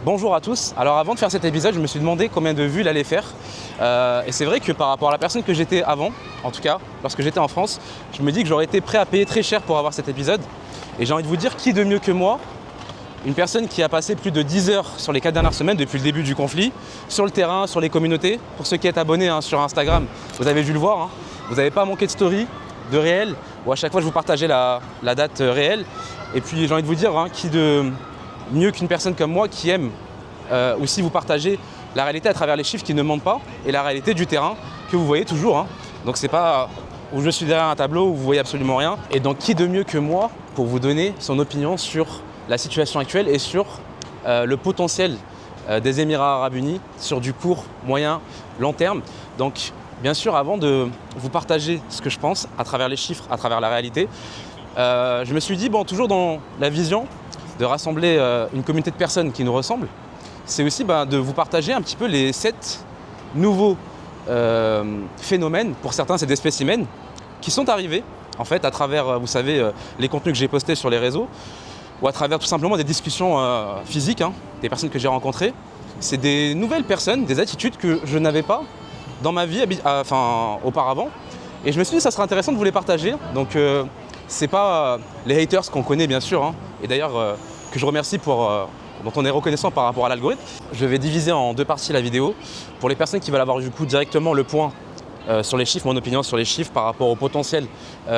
Bonjour à tous. Alors avant de faire cet épisode, je me suis demandé combien de vues il allait faire. Et c'est vrai que par rapport à la personne que j'étais avant, en tout cas lorsque j'étais en France, je me dis que j'aurais été prêt à payer très cher pour avoir cet épisode. Et j'ai envie de vous dire, qui de mieux que moi, une personne qui a passé plus de 10 heures sur les 4 dernières semaines depuis le début du conflit, sur le terrain, sur les communautés. Pour ceux qui êtes abonnés sur Instagram, vous avez dû le voir, vous n'avez pas manqué de story, de réel, où à chaque fois je vous partageais la date réelle. Et puis j'ai envie de vous dire, qui de mieux qu'une personne comme moi qui aime aussi vous partager la réalité à travers les chiffres qui ne mentent pas et la réalité du terrain que vous voyez toujours. Donc c'est pas où je suis derrière un tableau où vous voyez absolument rien. Et donc qui de mieux que moi pour vous donner son opinion sur la situation actuelle et sur le potentiel des Émirats Arabes Unis sur du court, moyen, long terme. Donc bien sûr, avant de vous partager ce que je pense à travers les chiffres, à travers la réalité, je me suis dit, toujours dans la vision de rassembler une communauté de personnes qui nous ressemblent, c'est aussi de vous partager un petit peu les 7 nouveaux phénomènes, pour certains c'est des spécimens, qui sont arrivés en fait à travers, vous savez, les contenus que j'ai postés sur les réseaux, ou à travers tout simplement des discussions physiques, des personnes que j'ai rencontrées. C'est des nouvelles personnes, des attitudes que je n'avais pas dans ma vie auparavant. Et je me suis dit que ça serait intéressant de vous les partager. Donc c'est pas les haters qu'on connaît bien sûr, et d'ailleurs que je remercie dont on est reconnaissant par rapport à l'algorithme. Je vais diviser en 2 parties la vidéo. Pour les personnes qui veulent avoir du coup directement le point sur les chiffres, mon opinion sur les chiffres par rapport au potentiel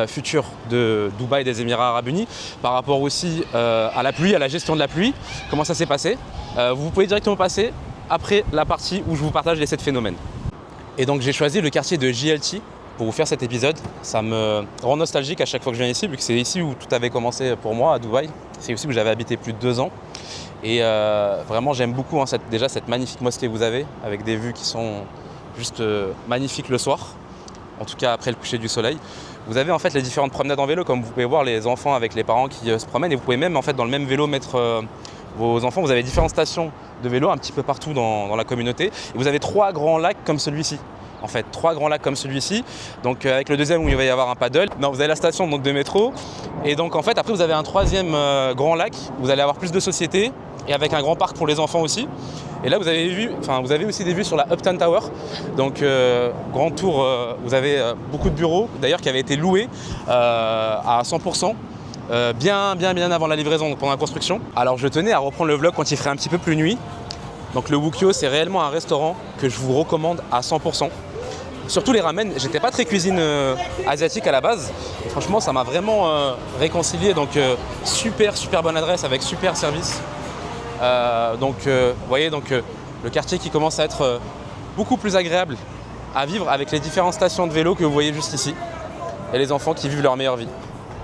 futur de Dubaï et des Émirats Arabes Unis, par rapport aussi à la pluie, à la gestion de la pluie, comment ça s'est passé. Vous pouvez directement passer après la partie où je vous partage les 7 phénomènes. Et donc j'ai choisi le quartier de JLT pour vous faire cet épisode. Ça me rend nostalgique à chaque fois que je viens ici, vu que c'est ici où tout avait commencé pour moi à Dubaï. C'est aussi où j'avais habité plus de 2 ans. Et vraiment j'aime beaucoup cette magnifique mosquée que vous avez, avec des vues qui sont juste magnifiques le soir, en tout cas après le coucher du soleil. Vous avez en fait les différentes promenades en vélo, comme vous pouvez voir les enfants avec les parents qui se promènent, et vous pouvez même en fait dans le même vélo mettre vos enfants. Vous avez différentes stations de vélo un petit peu partout dans la communauté, et vous avez 3 grands lacs comme celui-ci. En fait, 3 grands lacs comme celui-ci, donc avec le deuxième où il va y avoir un paddle. Non, vous avez la station donc, de métro, et donc en fait après vous avez un 3e grand lac où vous allez avoir plus de sociétés, et avec un grand parc pour les enfants aussi. Et là vous avez aussi des vues sur la Uptown Tower, donc grand tour, vous avez beaucoup de bureaux d'ailleurs qui avaient été loués à 100%. Bien avant la livraison, donc pendant la construction. Alors je tenais à reprendre le vlog quand il ferait un petit peu plus nuit. Donc le Wukyo, c'est réellement un restaurant que je vous recommande à 100%. Surtout les ramen, j'étais pas très cuisine asiatique à la base. Et franchement, ça m'a vraiment réconcilié. Donc super bonne adresse avec super service. Vous voyez le quartier qui commence à être beaucoup plus agréable à vivre avec les différentes stations de vélo que vous voyez juste ici. Et les enfants qui vivent leur meilleure vie.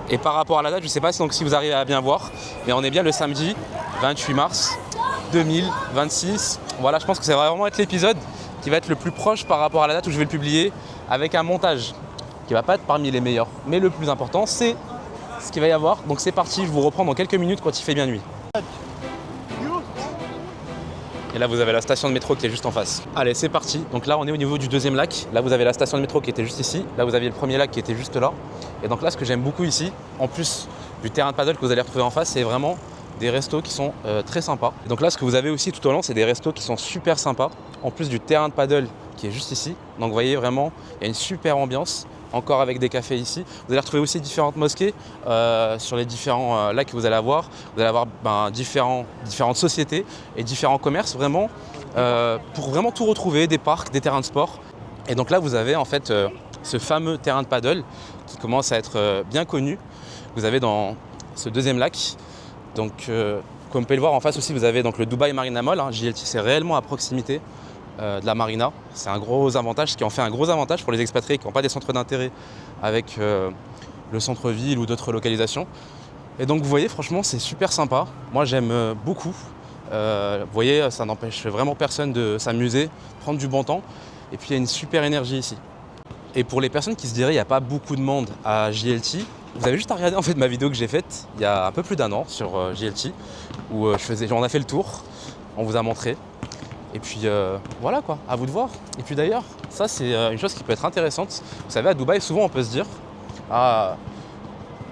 Et par rapport à la date, je ne sais pas si vous arrivez à bien voir, mais on est bien le samedi 28 mars 2026. Voilà, je pense que ça va vraiment être l'épisode qui va être le plus proche par rapport à la date où je vais le publier, avec un montage qui va pas être parmi les meilleurs. Mais le plus important, c'est ce qu'il va y avoir. Donc c'est parti, je vous reprends dans quelques minutes quand il fait bien nuit. Et là vous avez la station de métro qui est juste en face. Allez, c'est parti. Donc là on est au niveau du 2e lac. Là vous avez la station de métro qui était juste ici. Là vous aviez le 1er lac qui était juste là. Et donc là ce que j'aime beaucoup ici, en plus du terrain de paddle que vous allez retrouver en face, c'est vraiment des restos qui sont très sympas. Et donc là ce que vous avez aussi tout au long, c'est des restos qui sont super sympas. En plus du terrain de paddle qui est juste ici. Donc vous voyez vraiment, il y a une super ambiance. Encore avec des cafés ici. Vous allez retrouver aussi différentes mosquées sur les différents lacs que vous allez avoir. Vous allez avoir différentes sociétés et différents commerces vraiment pour vraiment tout retrouver, des parcs, des terrains de sport. Et donc là vous avez en fait ce fameux terrain de paddle qui commence à être bien connu. Vous avez dans ce 2e lac, donc comme vous pouvez le voir en face aussi, vous avez donc le Dubai Marina Mall. JLT, c'est réellement à proximité de la marina. C'est un gros avantage, ce qui en fait un gros avantage pour les expatriés qui n'ont pas des centres d'intérêt avec le centre-ville ou d'autres localisations. Et donc vous voyez, franchement c'est super sympa. Moi j'aime beaucoup. Vous voyez, ça n'empêche vraiment personne de s'amuser, prendre du bon temps. Et puis il y a une super énergie ici. Et pour les personnes qui se diraient il n'y a pas beaucoup de monde à JLT, vous avez juste à regarder en fait ma vidéo que j'ai faite il y a un peu plus d'1 an sur JLT, où on a fait le tour, on vous a montré. Et puis voilà quoi, à vous de voir. Et puis d'ailleurs, ça c'est une chose qui peut être intéressante. Vous savez, à Dubaï, souvent on peut se dire,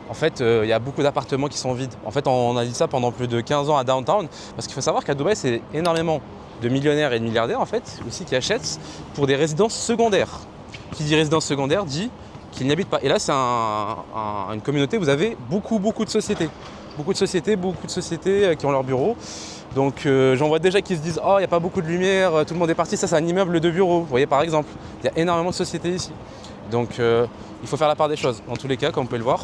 en fait, il y a beaucoup d'appartements qui sont vides. En fait, on a dit ça pendant plus de 15 ans à Downtown, parce qu'il faut savoir qu'à Dubaï, c'est énormément de millionnaires et de milliardaires, en fait, aussi qui achètent pour des résidences secondaires. Qui dit résidence secondaire dit qu'ils n'y habitent pas. Et là, c'est une communauté où vous avez beaucoup de sociétés. Beaucoup de sociétés qui ont leur bureau. Donc j'en vois déjà qui se disent « Oh, il n'y a pas beaucoup de lumière, tout le monde est parti, ça c'est un immeuble de bureau. » Vous voyez par exemple, il y a énormément de sociétés ici. Donc il faut faire la part des choses. Dans tous les cas, comme vous pouvez le voir,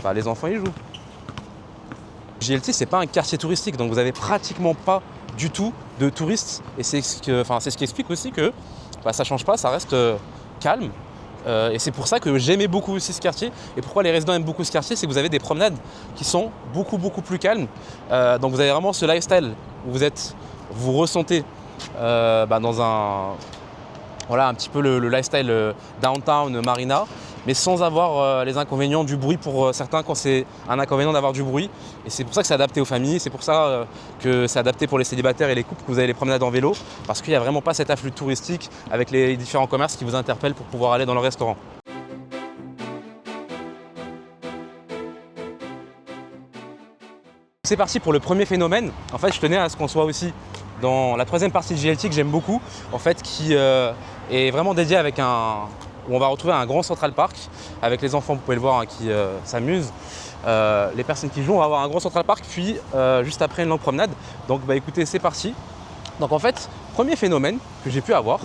bah, les enfants y jouent. JLT, c'est pas un quartier touristique, donc vous n'avez pratiquement pas du tout de touristes. Et c'est ce qui explique aussi que bah, ça ne change pas, ça reste calme. Et c'est pour ça que j'aimais beaucoup aussi ce quartier. Et pourquoi les résidents aiment beaucoup ce quartier, c'est que vous avez des promenades qui sont beaucoup plus calmes. Donc vous avez vraiment ce lifestyle où vous ressentez dans un petit peu le lifestyle downtown Marina, mais sans avoir les inconvénients du bruit pour certains quand c'est un inconvénient d'avoir du bruit. Et c'est pour ça que c'est adapté aux familles, c'est pour ça que c'est adapté pour les célibataires et les couples, que vous avez les promenades en vélo, parce qu'il n'y a vraiment pas cet afflux touristique avec les différents commerces qui vous interpellent pour pouvoir aller dans le restaurant. C'est parti pour le premier phénomène. En fait, je tenais à ce qu'on soit aussi dans la troisième partie de JLT que j'aime beaucoup, en fait, qui est vraiment dédiée avec où on va retrouver un grand Central Park avec les enfants, vous pouvez le voir, qui s'amusent. Les personnes qui jouent, on va avoir un grand Central Park, puis juste après une longue promenade. Donc bah écoutez, c'est parti. Donc en fait, premier phénomène que j'ai pu avoir,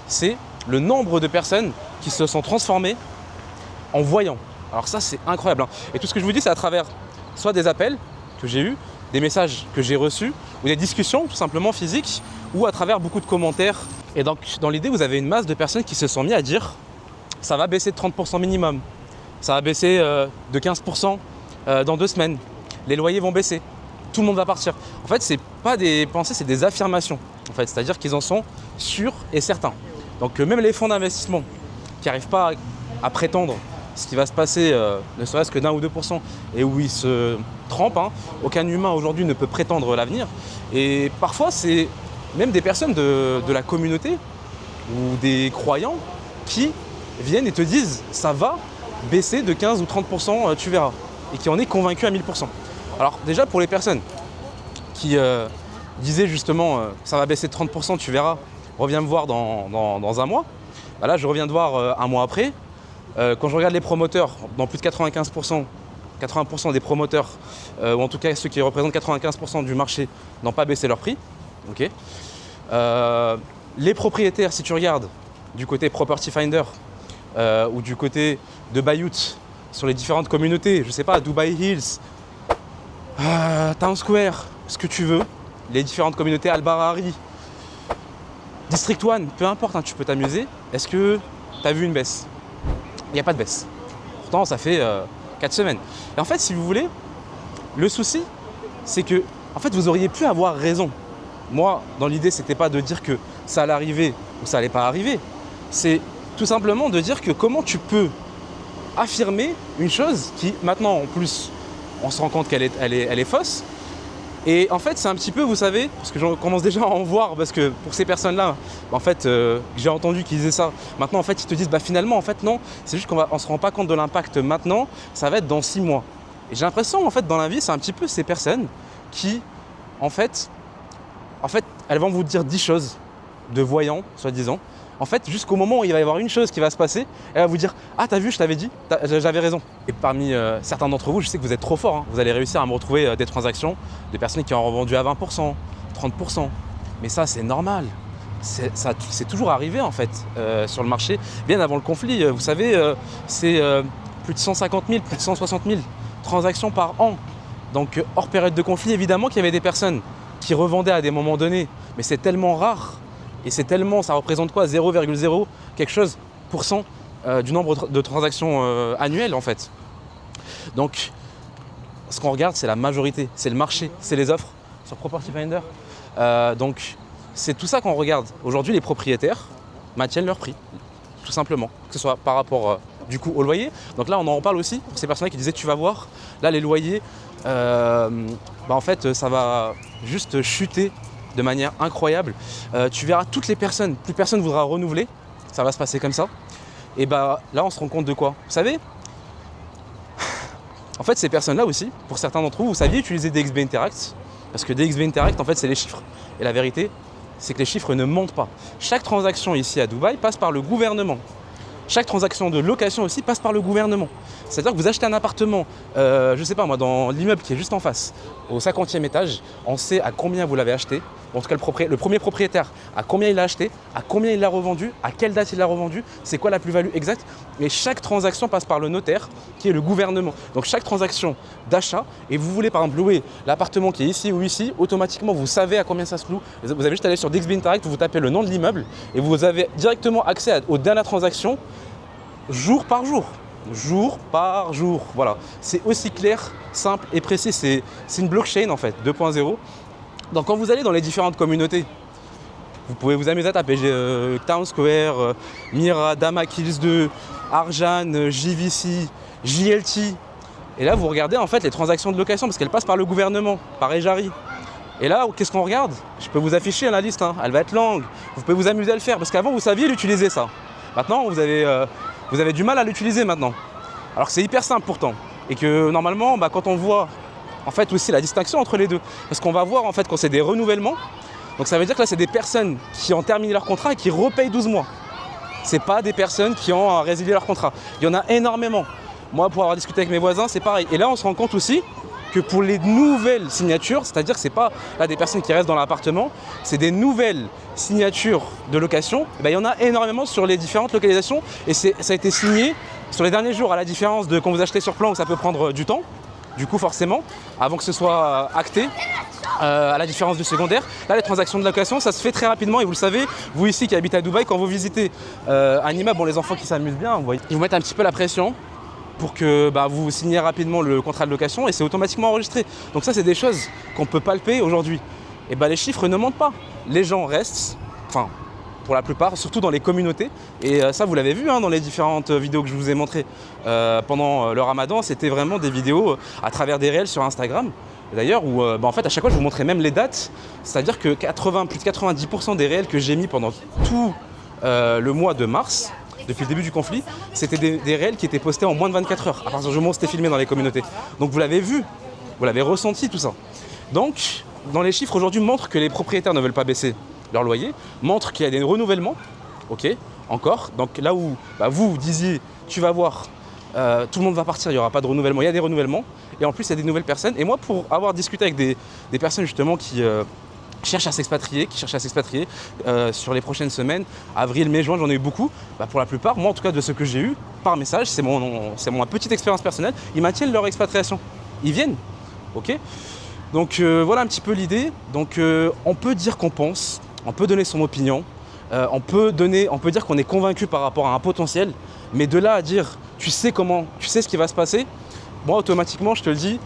c'est le nombre de personnes qui se sont transformées en voyants. Alors ça, c'est incroyable, hein. Et tout ce que je vous dis, c'est à travers soit des appels que j'ai eus, des messages que j'ai reçus, ou des discussions tout simplement physiques, ou à travers beaucoup de commentaires. Et donc dans l'idée, vous avez une masse de personnes qui se sont mis à dire ça va baisser de 30% minimum, ça va baisser de 15% dans 2 semaines, les loyers vont baisser, tout le monde va partir. En fait, c'est pas des pensées, c'est des affirmations. En fait, c'est-à-dire qu'ils en sont sûrs et certains. Donc même les fonds d'investissement qui n'arrivent pas à prétendre ce qui va se passer, ne serait-ce que d'1 ou 2%, et où ils se trempent, hein. Aucun humain aujourd'hui ne peut prétendre l'avenir. Et parfois, c'est même des personnes de la communauté ou des croyants qui viennent et te disent ça va baisser de 15 ou 30%, tu verras, et qui en est convaincu à 1000%. Alors déjà, pour les personnes qui disaient justement ça va baisser de 30%, tu verras, reviens me voir dans un mois, bah là je reviens te voir un mois après. Quand je regarde les promoteurs, dans plus de 80% des promoteurs, ou en tout cas ceux qui représentent 95% du marché, n'ont pas baissé leur prix. Okay. Les propriétaires, si tu regardes du côté Property Finder ou du côté de Bayout, sur les différentes communautés, je sais pas, Dubai Hills, Town Square, ce que tu veux, les différentes communautés Al-Barari, District 1, peu importe, hein, tu peux t'amuser. Est-ce que tu as vu une baisse? Il n'y a pas de baisse. Pourtant, ça fait 4 semaines. Et en fait, si vous voulez, le souci, c'est que en fait, vous auriez pu avoir raison. Moi, dans l'idée, c'était pas de dire que ça allait arriver ou ça allait pas arriver. C'est tout simplement de dire que comment tu peux affirmer une chose qui, maintenant, en plus, on se rend compte qu'elle est fausse. Et en fait, c'est un petit peu, vous savez, parce que je commence déjà à en voir, parce que pour ces personnes-là, en fait, j'ai entendu qu'ils disaient ça. Maintenant, en fait, ils te disent, bah finalement, en fait, non, c'est juste qu'on se rend pas compte de l'impact maintenant, ça va être dans 6 mois. Et j'ai l'impression, en fait, dans la vie, c'est un petit peu ces personnes qui, en fait, elles vont vous dire 10 choses de voyants, soi-disant. En fait, jusqu'au moment où il va y avoir une chose qui va se passer, elle va vous dire « Ah, t'as vu, je t'avais dit, j'avais raison ». Et parmi certains d'entre vous, je sais que vous êtes trop forts, hein. Vous allez réussir à me retrouver des transactions de personnes qui ont revendu à 20%, 30%. Mais ça, c'est normal. C'est toujours arrivé, en fait, sur le marché. Bien avant le conflit, vous savez, c'est plus de 150 000, plus de 160 000 transactions par an. Donc, hors période de conflit, évidemment qu'il y avait des personnes qui revendaient à des moments donnés. Mais c'est tellement rare. Et c'est tellement, ça représente quoi, 0,0 quelque chose % du nombre de transactions annuelles en fait. Donc, ce qu'on regarde, c'est la majorité, c'est le marché, c'est les offres sur Property Finder. Donc, c'est tout ça qu'on regarde. Aujourd'hui, les propriétaires maintiennent leur prix, tout simplement, que ce soit par rapport du coup au loyer. Donc là, on en parle aussi pour ces personnes qui disaient, tu vas voir, là les loyers, en fait, ça va juste chuter de manière incroyable. Tu verras toutes les personnes, plus personne ne voudra renouveler, ça va se passer comme ça. Et bah là on se rend compte de quoi? Vous savez, En fait, ces personnes-là aussi, pour certains d'entre vous, vous saviez utiliser DXB Interact, parce que DXB Interact, en fait, c'est les chiffres. Et la vérité, c'est que les chiffres ne mentent pas. Chaque transaction ici à Dubaï passe par le gouvernement. Chaque transaction de location aussi passe par le gouvernement. C'est-à-dire que vous achetez un appartement, je ne sais pas moi, dans l'immeuble qui est juste en face, au 50e étage, on sait à combien vous l'avez acheté. En tout cas, le premier propriétaire, à combien il l'a acheté, à combien il l'a revendu, à quelle date il l'a revendu, c'est quoi la plus-value exacte. Et chaque transaction passe par le notaire, qui est le gouvernement. Donc chaque transaction d'achat, et vous voulez par exemple louer l'appartement qui est ici ou ici, automatiquement vous savez à combien ça se loue. Vous avez juste à aller sur DXB Interact, vous tapez le nom de l'immeuble, et vous avez directement accès aux dernières transactions, jour par jour. Jour par jour, voilà. C'est aussi clair, simple et précis. C'est une blockchain en fait, 2.0. Donc quand vous allez dans les différentes communautés, vous pouvez vous amuser à taper Town Square, Mira, Dama Kills 2, Arjan, JVC, JLT. Et là, vous regardez en fait les transactions de location parce qu'elles passent par le gouvernement, par Ejari. Et là, qu'est-ce qu'on regarde? Je peux vous afficher la liste, hein. Elle va être longue. Vous pouvez vous amuser à le faire parce qu'avant, vous saviez l'utiliser ça. Maintenant, vous avez du mal à l'utiliser maintenant. Alors que c'est hyper simple pourtant. Et que normalement, quand on voit en fait aussi la distinction entre les deux, parce qu'on va voir en fait quand c'est des renouvellements, donc ça veut dire que là c'est des personnes qui ont terminé leur contrat et qui repayent 12 mois. C'est pas des personnes qui ont résilié leur contrat. Il y en a énormément. Moi, pour avoir discuté avec mes voisins, c'est pareil. Et là, on se rend compte aussi que pour les nouvelles signatures, c'est-à-dire que c'est pas là des personnes qui restent dans l'appartement, c'est des nouvelles signatures de location, il y en a énormément sur les différentes localisations et ça a été signé sur les derniers jours, à la différence de quand vous achetez sur plan où ça peut prendre du temps, du coup forcément, avant que ce soit acté, à la différence du secondaire. Là, les transactions de location, ça se fait très rapidement et vous le savez, vous ici qui habitez à Dubaï, quand vous visitez un immeuble, les enfants qui s'amusent bien, vous voyez, ils vous mettent un petit peu la pression pour que vous signiez rapidement le contrat de location et c'est automatiquement enregistré. Donc ça, c'est des choses qu'on peut palper aujourd'hui. Et les chiffres ne mentent pas. Les gens restent, enfin pour la plupart, surtout dans les communautés. Et ça, vous l'avez vu dans les différentes vidéos que je vous ai montrées pendant le Ramadan. C'était vraiment des vidéos à travers des réels sur Instagram. D'ailleurs, où en fait, à chaque fois, je vous montrais même les dates. C'est-à-dire que plus de 90% des réels que j'ai mis pendant tout le mois de mars, depuis le début du conflit, c'était des réels qui étaient postés en moins de 24 heures, à partir du moment où c'était filmé dans les communautés. Donc vous l'avez vu, vous l'avez ressenti tout ça. Donc, dans les chiffres aujourd'hui montrent que les propriétaires ne veulent pas baisser leur loyer, montrent qu'il y a des renouvellements, ok, encore. Donc là où vous disiez, tu vas voir, tout le monde va partir, il n'y aura pas de renouvellement, il y a des renouvellements, et en plus il y a des nouvelles personnes. Et moi, pour avoir discuté avec des personnes justement qui cherchent à s'expatrier, sur les prochaines semaines, avril, mai, juin, j'en ai eu beaucoup. Pour la plupart, moi en tout cas de ceux que j'ai eu par message, c'est ma petite expérience personnelle, ils maintiennent leur expatriation. Ils viennent, ok. Donc voilà un petit peu l'idée. Donc on peut dire qu'on pense, on peut donner son opinion, on peut dire qu'on est convaincu par rapport à un potentiel, mais de là à dire tu sais ce qui va se passer, moi automatiquement je te le dis,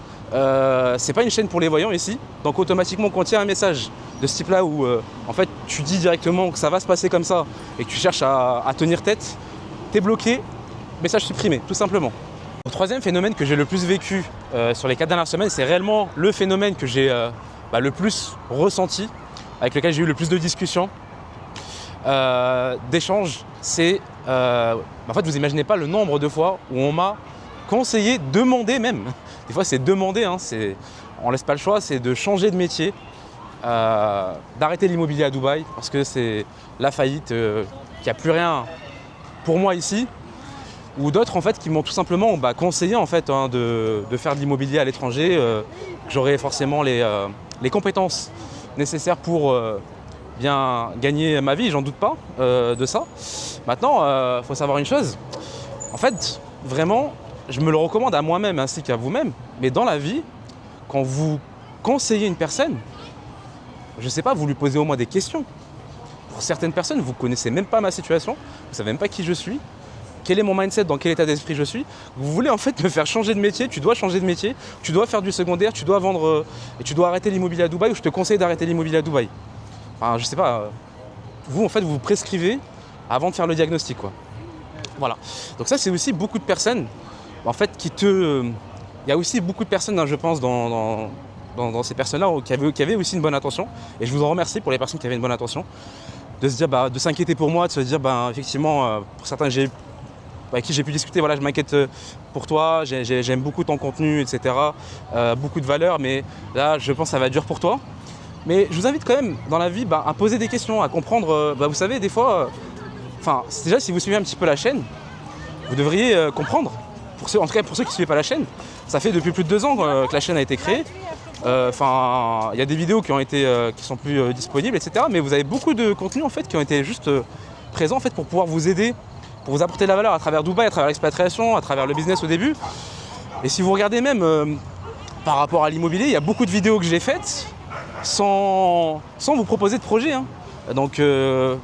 c'est pas une chaîne pour les voyants ici, donc automatiquement quand il y a un message de ce type là où en fait tu dis directement que ça va se passer comme ça et que tu cherches à tenir tête, t'es bloqué, message supprimé, tout simplement. Le troisième phénomène que j'ai le plus vécu sur les 4 dernières semaines, c'est réellement le phénomène que j'ai le plus ressenti, avec lequel j'ai eu le plus de discussions, d'échanges, c'est en fait vous imaginez pas le nombre de fois où on m'a conseillé, demandé même, des fois c'est demander, on laisse pas le choix, c'est de changer de métier, d'arrêter l'immobilier à Dubaï parce que c'est la faillite, qu'il n'y a plus rien pour moi ici, ou d'autres en fait qui m'ont tout simplement conseillé en fait de faire de l'immobilier à l'étranger, que j'aurais forcément les compétences nécessaires pour bien gagner ma vie, j'en doute pas de ça. Maintenant, faut savoir une chose, en fait vraiment je me le recommande à moi-même ainsi qu'à vous-même, mais dans la vie, quand vous conseillez une personne, je sais pas, vous lui posez au moins des questions. Pour certaines personnes, vous connaissez même pas ma situation, vous savez même pas qui je suis, quel est mon mindset, dans quel état d'esprit je suis. Vous voulez en fait me faire changer de métier, tu dois changer de métier, tu dois faire du secondaire, tu dois vendre et tu dois arrêter l'immobilier à Dubaï, ou je te conseille d'arrêter l'immobilier à Dubaï. Enfin, je sais pas, vous en fait vous prescrivez avant de faire le diagnostic, quoi. Voilà. Donc ça c'est aussi beaucoup de personnes, en fait il y a aussi beaucoup de personnes, je pense, dans ces personnes-là qui avaient aussi une bonne intention. Et je vous en remercie pour les personnes qui avaient une bonne intention. De se dire, de s'inquiéter pour moi, de se dire, effectivement, pour certains, j'ai avec qui j'ai pu discuter, voilà, je m'inquiète pour toi, j'aime beaucoup ton contenu, etc. Beaucoup de valeur, mais là, je pense que ça va être dur pour toi. Mais je vous invite quand même, dans la vie, à poser des questions, à comprendre. Vous savez, des fois, déjà, si vous suivez un petit peu la chaîne, vous devriez comprendre. En tout cas, pour ceux qui ne suivent pas la chaîne, ça fait depuis plus de 2 ans que la chaîne a été créée. Il y a des vidéos qui sont plus disponibles, etc. Mais vous avez beaucoup de contenus en fait qui ont été juste présents en fait pour pouvoir vous aider, pour vous apporter de la valeur à travers Dubaï, à travers l'expatriation, à travers le business au début. Et si vous regardez même par rapport à l'immobilier, il y a beaucoup de vidéos que j'ai faites sans vous proposer de projet, hein. Donc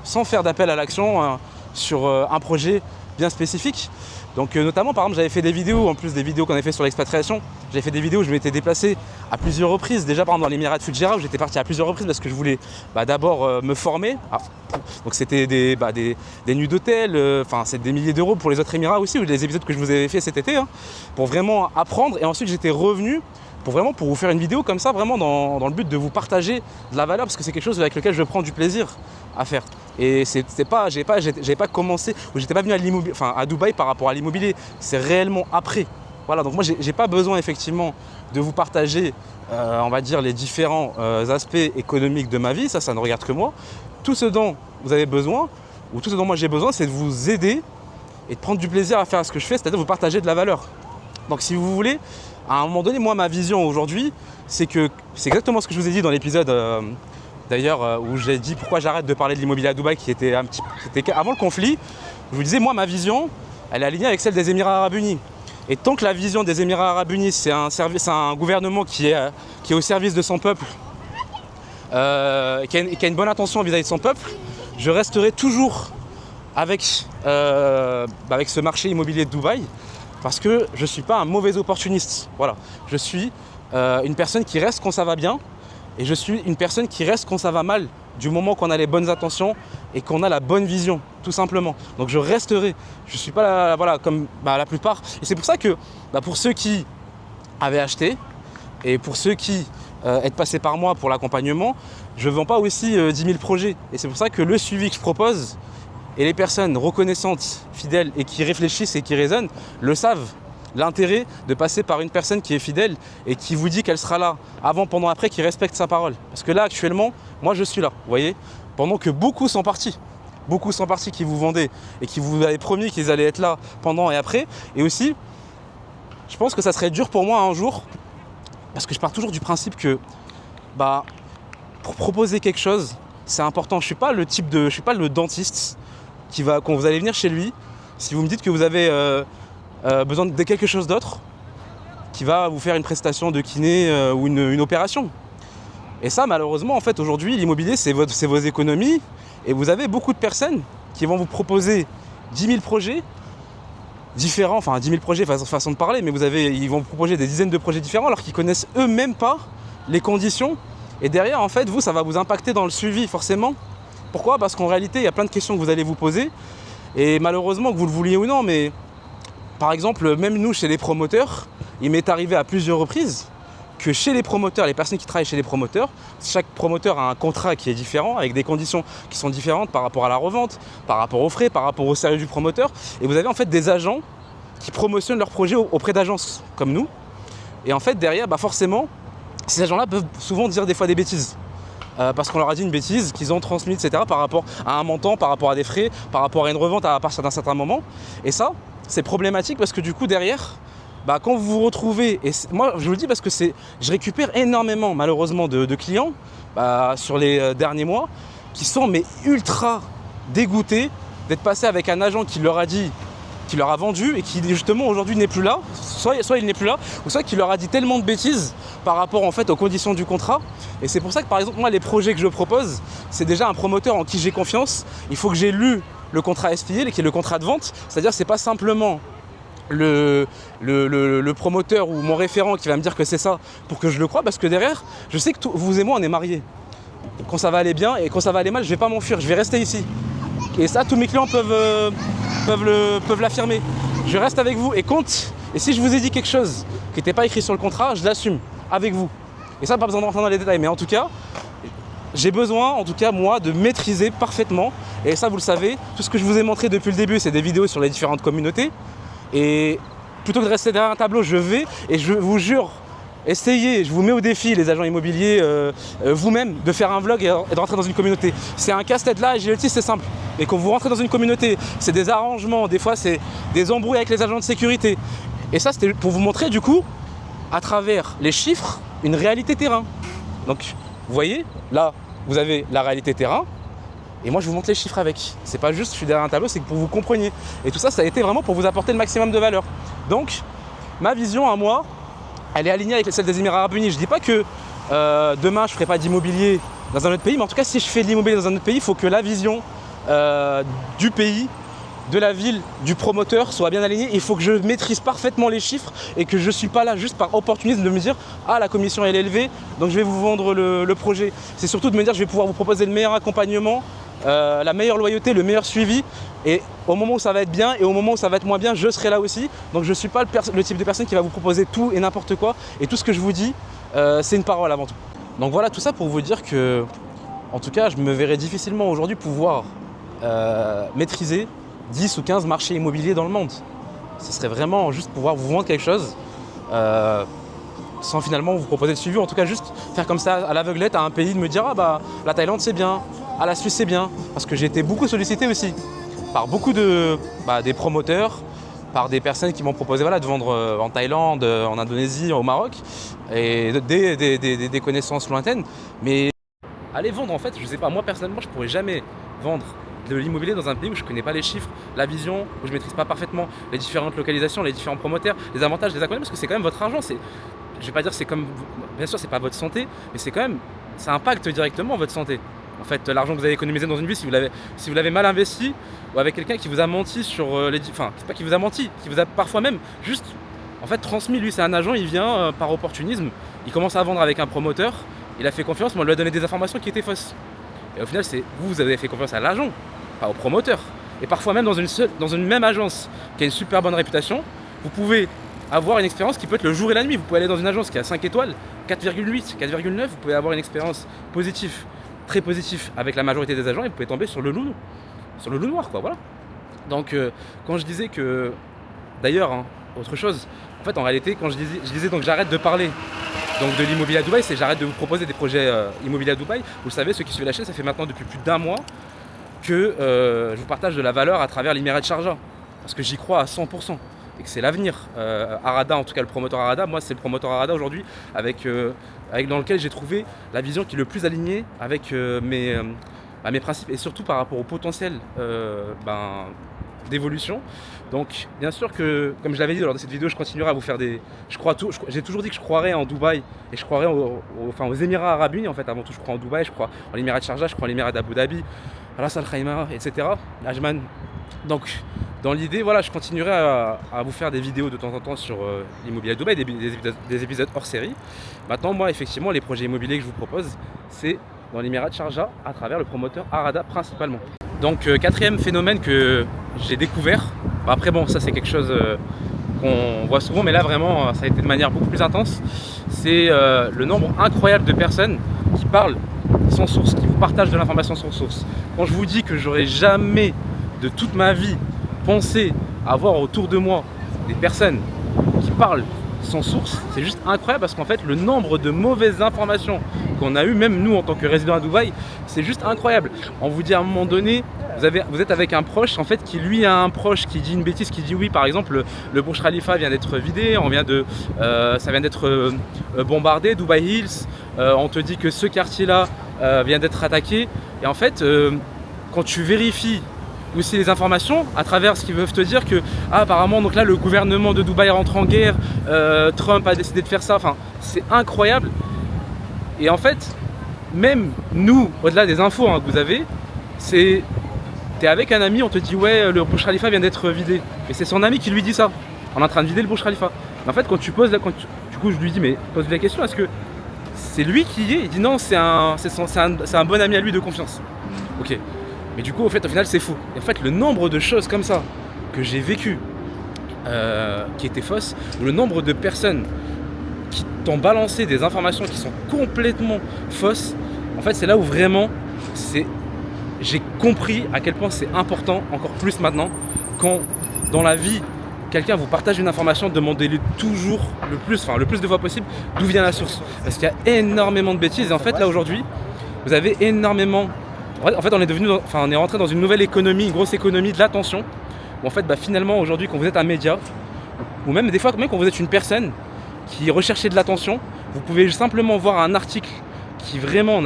sans faire d'appel à l'action sur un projet bien spécifique. Donc notamment par exemple j'avais fait des vidéos, en plus des vidéos qu'on avait fait sur l'expatriation, j'avais fait des vidéos où je m'étais déplacé à plusieurs reprises, déjà par exemple dans l'Émirat de Fujairah où j'étais parti à plusieurs reprises parce que je voulais d'abord me former. Donc c'était des nuits d'hôtel, c'est des milliers d'euros pour les autres Émirats aussi, ou les épisodes que je vous avais fait cet été, hein, pour vraiment apprendre. Et ensuite j'étais revenu pour vous faire une vidéo comme ça, vraiment dans le but de vous partager de la valeur, parce que c'est quelque chose avec lequel je prends du plaisir à faire. Et j'avais pas commencé, ou j'étais pas venu à Dubaï par rapport à l'immobilier, c'est réellement après. Voilà, donc moi j'ai pas besoin effectivement de vous partager, on va dire, les différents aspects économiques de ma vie, ça ne regarde que moi. Tout ce dont vous avez besoin, ou tout ce dont moi j'ai besoin, c'est de vous aider et de prendre du plaisir à faire ce que je fais, c'est-à-dire vous partager de la valeur. Donc si vous voulez, à un moment donné, moi ma vision aujourd'hui, c'est exactement ce que je vous ai dit dans l'épisode d'ailleurs où j'ai dit pourquoi j'arrête de parler de l'immobilier à Dubaï, qui était avant le conflit. Je vous disais, moi ma vision, elle est alignée avec celle des Émirats Arabes Unis. Et tant que la vision des Émirats Arabes Unis, c'est un gouvernement qui est au service de son peuple, qui a une bonne intention vis-à-vis de son peuple, je resterai toujours avec ce marché immobilier de Dubaï, parce que je ne suis pas un mauvais opportuniste. Voilà. Je suis une personne qui reste quand ça va bien, et je suis une personne qui reste quand ça va mal, du moment qu'on a les bonnes intentions et qu'on a la bonne vision, tout simplement. Donc je resterai. Je ne suis pas comme la plupart. Et c'est pour ça que pour ceux qui avaient acheté et pour ceux qui êtes passés par moi pour l'accompagnement, je ne vends pas aussi 10 000 projets. Et c'est pour ça que le suivi que je propose, et les personnes reconnaissantes, fidèles et qui réfléchissent et qui raisonnent, le savent. L'intérêt de passer par une personne qui est fidèle et qui vous dit qu'elle sera là avant, pendant, après, qui respecte sa parole. Parce que là, actuellement, moi je suis là, vous voyez, pendant que beaucoup sont partis qui vous vendaient et qui vous avaient promis qu'ils allaient être là pendant et après. Et aussi, je pense que ça serait dur pour moi un jour, parce que je pars toujours du principe que pour proposer quelque chose, c'est important. Je suis pas le dentiste quand vous allez venir chez lui, si vous me dites que vous avez besoin de quelque chose d'autre, qui va vous faire une prestation de kiné ou une opération. Et ça, malheureusement, en fait, aujourd'hui, l'immobilier, c'est vos économies. Et vous avez beaucoup de personnes qui vont vous proposer 10 000 projets différents, enfin 10 000 projets, façon de parler, mais ils vont vous proposer des dizaines de projets différents alors qu'ils connaissent eux-mêmes pas les conditions. Et derrière, en fait, ça va vous impacter dans le suivi, forcément. Pourquoi ? Parce qu'en réalité, il y a plein de questions que vous allez vous poser. Et malheureusement, que vous le vouliez ou non, mais par exemple, même nous, chez les promoteurs, il m'est arrivé à plusieurs reprises que chez les promoteurs, les personnes qui travaillent chez les promoteurs, chaque promoteur a un contrat qui est différent, avec des conditions qui sont différentes par rapport à la revente, par rapport aux frais, par rapport au sérieux du promoteur. Et vous avez en fait des agents qui promotionnent leurs projets auprès d'agences comme nous. Et en fait, derrière, forcément, ces agents-là peuvent souvent dire des fois des bêtises. Parce qu'on leur a dit une bêtise qu'ils ont transmise, etc. par rapport à un montant, par rapport à des frais, par rapport à une revente à partir d'un certain moment. Et ça, c'est problématique parce que du coup, derrière, quand vous vous retrouvez, et moi je vous le dis parce que je récupère énormément malheureusement de clients sur les derniers mois qui sont ultra dégoûtés d'être passés avec un agent qui leur a dit, qui leur a vendu et qui justement aujourd'hui n'est plus là, soit il n'est plus là, ou soit qui leur a dit tellement de bêtises par rapport en fait aux conditions du contrat. Et c'est pour ça que par exemple moi les projets que je propose, c'est déjà un promoteur en qui j'ai confiance. Il faut que j'ai lu le contrat SPL, qui est le contrat de vente, c'est-à-dire c'est pas simplement le promoteur ou mon référent qui va me dire que c'est ça pour que je le croie, parce que derrière, je sais que vous et moi on est mariés. Quand ça va aller bien et quand ça va aller mal, je vais pas m'enfuir, je vais rester ici. Et ça, tous mes clients peuvent l'affirmer. Je reste avec vous et si je vous ai dit quelque chose qui n'était pas écrit sur le contrat, je l'assume avec vous. Et ça, pas besoin de rentrer dans les détails, mais en tout cas, j'ai besoin, en tout cas moi, de maîtriser parfaitement, et ça vous le savez, tout ce que je vous ai montré depuis le début, c'est des vidéos sur les différentes communautés, et plutôt que de rester derrière un tableau, je vais, et je vous jure, essayez, je vous mets au défi, les agents immobiliers, vous-même, de faire un vlog et de rentrer dans une communauté. C'est un casse-tête là, et je le dis, c'est simple. Et quand vous rentrez dans une communauté, c'est des arrangements, des fois c'est des embrouilles avec les agents de sécurité. Et ça, c'était pour vous montrer du coup, à travers les chiffres, une réalité terrain. Donc, vous voyez, là, vous avez la réalité terrain, et moi je vous montre les chiffres avec. C'est pas juste je suis derrière un tableau, c'est que pour que vous compreniez. Et tout ça, ça a été vraiment pour vous apporter le maximum de valeur. Donc, ma vision à moi, elle est alignée avec celle des Émirats Arabes Unis. Je dis pas que demain je ferai pas d'immobilier dans un autre pays, mais en tout cas si je fais de l'immobilier dans un autre pays, il faut que la vision du pays, de la ville, du promoteur soit bien alignée. Il faut que je maîtrise parfaitement les chiffres et que je ne suis pas là juste par opportunisme de me dire ah la commission elle est élevée donc je vais vous vendre le projet. C'est surtout de me dire je vais pouvoir vous proposer le meilleur accompagnement, la meilleure loyauté, le meilleur suivi, et au moment où ça va être bien et au moment où ça va être moins bien, je serai là aussi. Donc je ne suis pas le type de personne qui va vous proposer tout et n'importe quoi, et tout ce que je vous dis c'est une parole avant tout. Donc voilà, tout ça pour vous dire que en tout cas je me verrais difficilement aujourd'hui pouvoir maîtriser 10 ou 15 marchés immobiliers dans le monde. Ce serait vraiment juste pouvoir vous vendre quelque chose sans finalement vous proposer de suivi, en tout cas juste faire comme ça à l'aveuglette à un pays, de me dire ah bah la Thaïlande c'est bien, ah la Suisse c'est bien, parce que j'ai été beaucoup sollicité aussi par beaucoup des promoteurs, par des personnes qui m'ont proposé voilà, de vendre en Thaïlande, en Indonésie, au Maroc, et des connaissances lointaines. Mais aller vendre en fait, je sais pas, moi personnellement je pourrais jamais vendre de l'immobilier dans un pays où je ne connais pas les chiffres, la vision, où je ne maîtrise pas parfaitement les différentes localisations, les différents promoteurs, les avantages, les inconvénients, parce que c'est quand même votre argent. Je vais pas dire c'est comme, bien sûr c'est pas votre santé, mais c'est quand même, ça impacte directement votre santé. En fait, l'argent que vous avez économisé dans une vie, si vous l'avez mal investi, ou avec quelqu'un qui vous a menti sur enfin, c'est pas qui vous a menti, qui vous a parfois même juste, en fait, transmis. Lui, c'est un agent, il vient par opportunisme, il commence à vendre avec un promoteur, il a fait confiance, mais on lui a donné des informations qui étaient fausses. Et au final, c'est vous avez fait confiance à l'agent, pas au promoteur. Et parfois même dans une même agence qui a une super bonne réputation, vous pouvez avoir une expérience qui peut être le jour et la nuit. Vous pouvez aller dans une agence qui a 5 étoiles, 4,8, 4,9, vous pouvez avoir une expérience positive, très positive avec la majorité des agents, et vous pouvez tomber sur le loup noir, quoi, voilà. Donc quand je disais que, d'ailleurs, hein, autre chose, en fait en réalité quand je disais donc j'arrête de parler donc de l'immobilier à Dubaï, c'est j'arrête de vous proposer des projets immobiliers à Dubaï. Vous le savez, ceux qui suivent la chaîne, ça fait maintenant depuis plus d'1 mois que je vous partage de la valeur à travers l'Émirat de Sharjah, parce que j'y crois à 100% et que c'est l'avenir. Arada, en tout cas le promoteur Arada, moi c'est le promoteur Arada aujourd'hui avec dans lequel j'ai trouvé la vision qui est le plus alignée avec mes principes, et surtout par rapport au potentiel d'évolution. Donc bien sûr que, comme je l'avais dit lors de cette vidéo, je continuerai à vous faire j'ai toujours dit que je croirais en Dubaï, et je croirais aux Émirats Arabes Unis en fait. Avant tout, je crois en Dubaï, je crois en l'Émirat de Sharjah, je crois en l'Émirat d'Abu Dhabi, Ras Al Khaimah, etc. Ajman. Donc dans l'idée, voilà, je continuerai à vous faire des vidéos de temps en temps sur l'immobilier à Dubaï, des épisodes hors série. Maintenant, moi, effectivement, les projets immobiliers que je vous propose, c'est dans l'Émirat de Sharjah à travers le promoteur Arada principalement. Donc quatrième phénomène que j'ai découvert, après bon, ça c'est quelque chose qu'on voit souvent, mais là vraiment ça a été de manière beaucoup plus intense, c'est le nombre incroyable de personnes qui parlent sans source, qui vous partagent de l'information sans source. Quand je vous dis que j'aurais jamais de toute ma vie pensé avoir autour de moi des personnes qui parlent sans source, c'est juste incroyable, parce qu'en fait le nombre de mauvaises informations qu'on a eu, même nous en tant que résidents à Dubaï, c'est juste incroyable. On vous dit à un moment donné, vous êtes avec un proche en fait qui lui a un proche qui dit une bêtise, qui dit oui, par exemple le Burj Khalifa vient d'être vidé, ça vient d'être bombardé, Dubai Hills, on te dit que ce quartier là vient d'être attaqué, et en fait quand tu vérifies aussi les informations à travers ce qu'ils peuvent te dire que apparemment donc là le gouvernement de Dubaï rentre en guerre, Trump a décidé de faire ça, enfin c'est incroyable. Et en fait même nous, au-delà des infos que vous avez, t'es avec un ami, on te dit ouais le Burj Khalifa vient d'être vidé, et c'est son ami qui lui dit ça, on est en train de vider le Burj Khalifa. Mais en fait quand tu poses du coup je lui dis mais pose-lui la question, est-ce que c'est lui qui y est? Il dit non, c'est un bon ami à lui de confiance. Ok. Mais du coup, au final, c'est faux. Et en fait, le nombre de choses comme ça que j'ai vécues, qui étaient fausses, ou le nombre de personnes qui t'ont balancé des informations qui sont complètement fausses, En fait, c'est là où vraiment j'ai compris à quel point c'est important, encore plus maintenant, quand dans la vie, quelqu'un vous partage une information, demandez-lui toujours le plus de fois possible, d'où vient la source. Parce qu'il y a énormément de bêtises. Et en fait, là aujourd'hui, vous avez énormément. En fait, on est rentré dans une nouvelle économie, une grosse économie de l'attention. Où en fait, finalement, aujourd'hui, quand vous êtes un média, ou même des fois, même quand vous êtes une personne qui recherchez de l'attention, vous pouvez simplement voir un article qui vraiment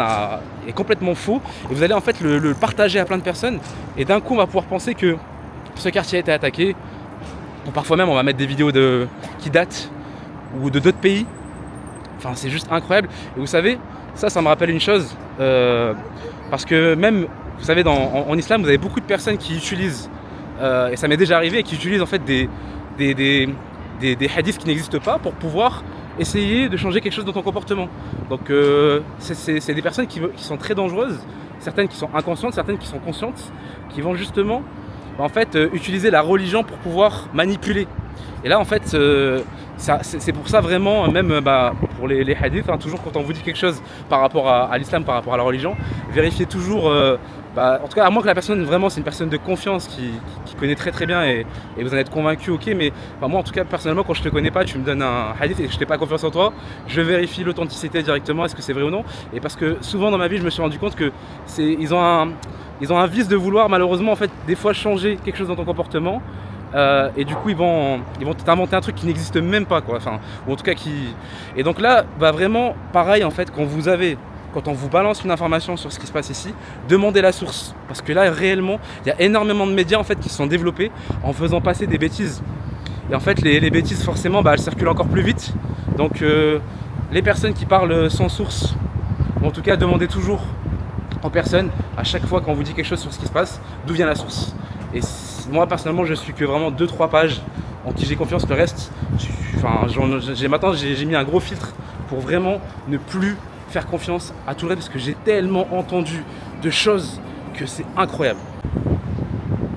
est complètement faux, et vous allez en fait le partager à plein de personnes, et d'un coup on va pouvoir penser que ce quartier a été attaqué, ou parfois même on va mettre des vidéos qui datent, ou de d'autres pays. Enfin, c'est juste incroyable. Et vous savez, ça me rappelle une chose, parce que même, vous savez, en islam, vous avez beaucoup de personnes qui utilisent, et ça m'est déjà arrivé, qui utilisent en fait des hadiths qui n'existent pas pour pouvoir essayer de changer quelque chose dans ton comportement. Donc c'est des personnes qui sont très dangereuses, certaines qui sont inconscientes, certaines qui sont conscientes, qui vont justement utiliser la religion pour pouvoir manipuler. Et là en fait c'est pour ça vraiment, même pour les hadiths, toujours quand on vous dit quelque chose par rapport à l'islam, par rapport à la religion, vérifiez toujours, en tout cas à moins que la personne vraiment c'est une personne de confiance qui connaît très très bien et vous en êtes convaincu, ok, mais moi en tout cas personnellement quand je te connais pas, tu me donnes un hadith et que je n'ai pas confiance en toi, je vérifie l'authenticité directement, est-ce que c'est vrai ou non. Et parce que souvent dans ma vie je me suis rendu compte que ils ont un vice de vouloir malheureusement en fait des fois changer quelque chose dans ton comportement. Et du coup ils vont t'inventer un truc qui n'existe même pas, quoi. Ou en tout cas qui. Et donc là, vraiment pareil en fait, quand on vous balance une information sur ce qui se passe ici, demandez la source. Parce que là réellement, il y a énormément de médias en fait qui se sont développés en faisant passer des bêtises. Et en fait les bêtises forcément elles circulent encore plus vite. Donc les personnes qui parlent sans source, ou en tout cas demandez toujours en personne, à chaque fois qu'on vous dit quelque chose sur ce qui se passe, d'où vient la source. Et moi personnellement je suis que vraiment 2-3 pages en qui j'ai confiance. Le reste, maintenant j'ai mis un gros filtre pour vraiment ne plus faire confiance à tout le reste, parce que j'ai tellement entendu de choses que c'est incroyable.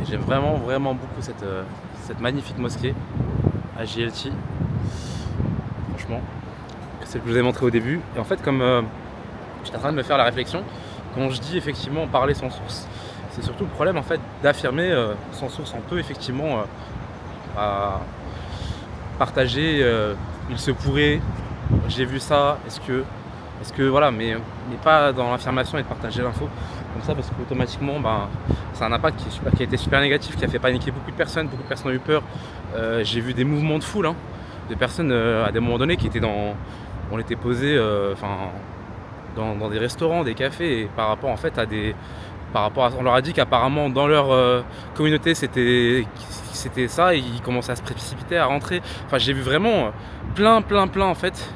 Et j'aime vraiment beaucoup cette magnifique mosquée à JLT, franchement, celle que je vous ai montré au début. Et en fait, comme j'étais en train de me faire la réflexion, quand je dis effectivement parler sans source, c'est surtout le problème en fait d'affirmer sans source. On peut effectivement partager, il se pourrait, j'ai vu ça, est-ce que voilà, mais pas dans l'affirmation et de partager l'info comme ça, parce qu'automatiquement c'est un impact qui a été super négatif, qui a fait paniquer beaucoup de personnes ont eu peur. J'ai vu des mouvements de foule, de personnes à des moments donnés qui étaient on était posés dans des restaurants, des cafés, et par rapport en fait on leur a dit qu'apparemment dans leur communauté c'était ça, et ils commençaient à se précipiter, à rentrer. Enfin, j'ai vu vraiment plein en fait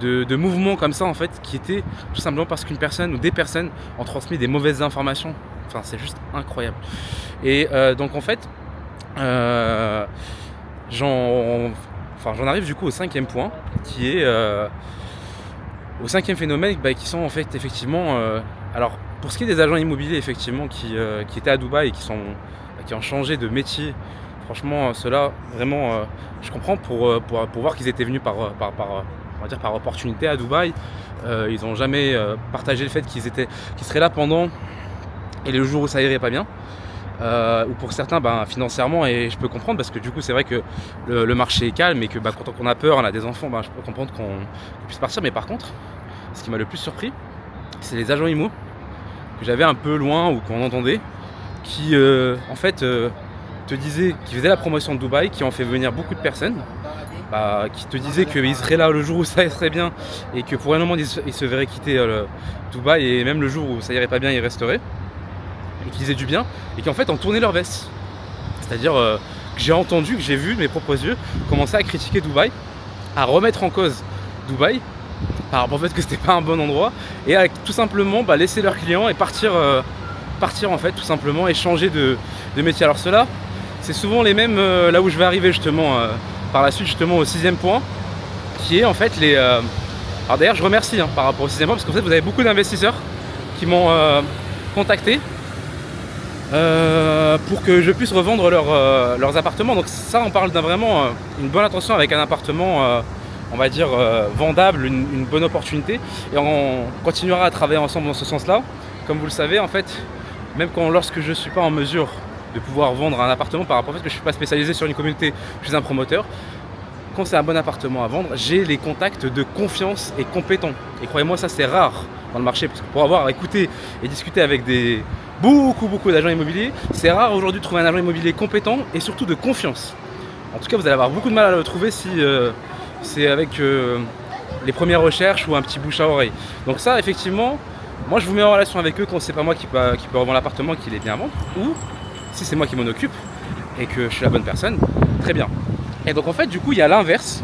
de mouvements comme ça en fait, qui étaient tout simplement parce qu'une personne ou des personnes ont transmis des mauvaises informations. Enfin, c'est juste incroyable. Et donc en fait j'en arrive du coup au 5e point, qui est au 5e phénomène, qui sont en fait effectivement alors pour ce qui est des agents immobiliers effectivement qui étaient à Dubaï et qui ont changé de métier. Franchement, ceux-là, vraiment, je comprends pour voir qu'ils étaient venus par opportunité à Dubaï. Ils n'ont jamais partagé le fait qu'ils seraient là pendant et le jour où ça irait pas bien. Ou pour certains, financièrement, et je peux comprendre, parce que du coup, c'est vrai que le marché est calme et que quand on a peur, on a des enfants, je peux comprendre qu'on puisse partir. Mais par contre, ce qui m'a le plus surpris, c'est les agents immo que j'avais un peu loin ou qu'on entendait, qui en fait te disaient qu'ils faisaient la promotion de Dubaï, qui ont fait venir beaucoup de personnes, qui te disaient qu'ils seraient là le jour où ça serait bien, et que pour un moment ils se verraient quitter Dubaï, et même le jour où ça irait pas bien ils resteraient, et qu'ils faisaient du bien, et qui en fait ont tourné leur veste. C'est-à-dire que j'ai entendu, que j'ai vu de mes propres yeux commencer à critiquer Dubaï, à remettre en cause Dubaï par rapport au fait que c'était pas un bon endroit, et à tout simplement laisser leurs clients et partir en fait, tout simplement, et changer de métier. Alors ceux-là, c'est souvent les mêmes, là où je vais arriver justement par la suite, justement au 6e point, qui est en fait les... Alors d'ailleurs je remercie par rapport au 6e point, parce qu'en fait vous avez beaucoup d'investisseurs qui m'ont contacté pour que je puisse revendre leurs appartements. Donc ça, on parle d'un vraiment une bonne intention avec un appartement on va dire, vendable, une bonne opportunité. Et on continuera à travailler ensemble dans ce sens-là. Comme vous le savez, en fait, même lorsque je ne suis pas en mesure de pouvoir vendre un appartement par rapport au fait que je ne suis pas spécialisé sur une communauté, je suis un promoteur, quand c'est un bon appartement à vendre, j'ai les contacts de confiance et compétents. Et croyez-moi, ça c'est rare dans le marché, parce que pour avoir écouté et discuté avec beaucoup d'agents immobiliers, c'est rare aujourd'hui de trouver un agent immobilier compétent et surtout de confiance. En tout cas, vous allez avoir beaucoup de mal à le trouver si c'est avec les premières recherches ou un petit bouche à oreille. Donc ça, effectivement, moi je vous mets en relation avec eux quand c'est pas moi qui peut revendre l'appartement, qu'il est bien à vendre, ou si c'est moi qui m'en occupe et que je suis la bonne personne, très bien. Et donc en fait, du coup, il y a l'inverse.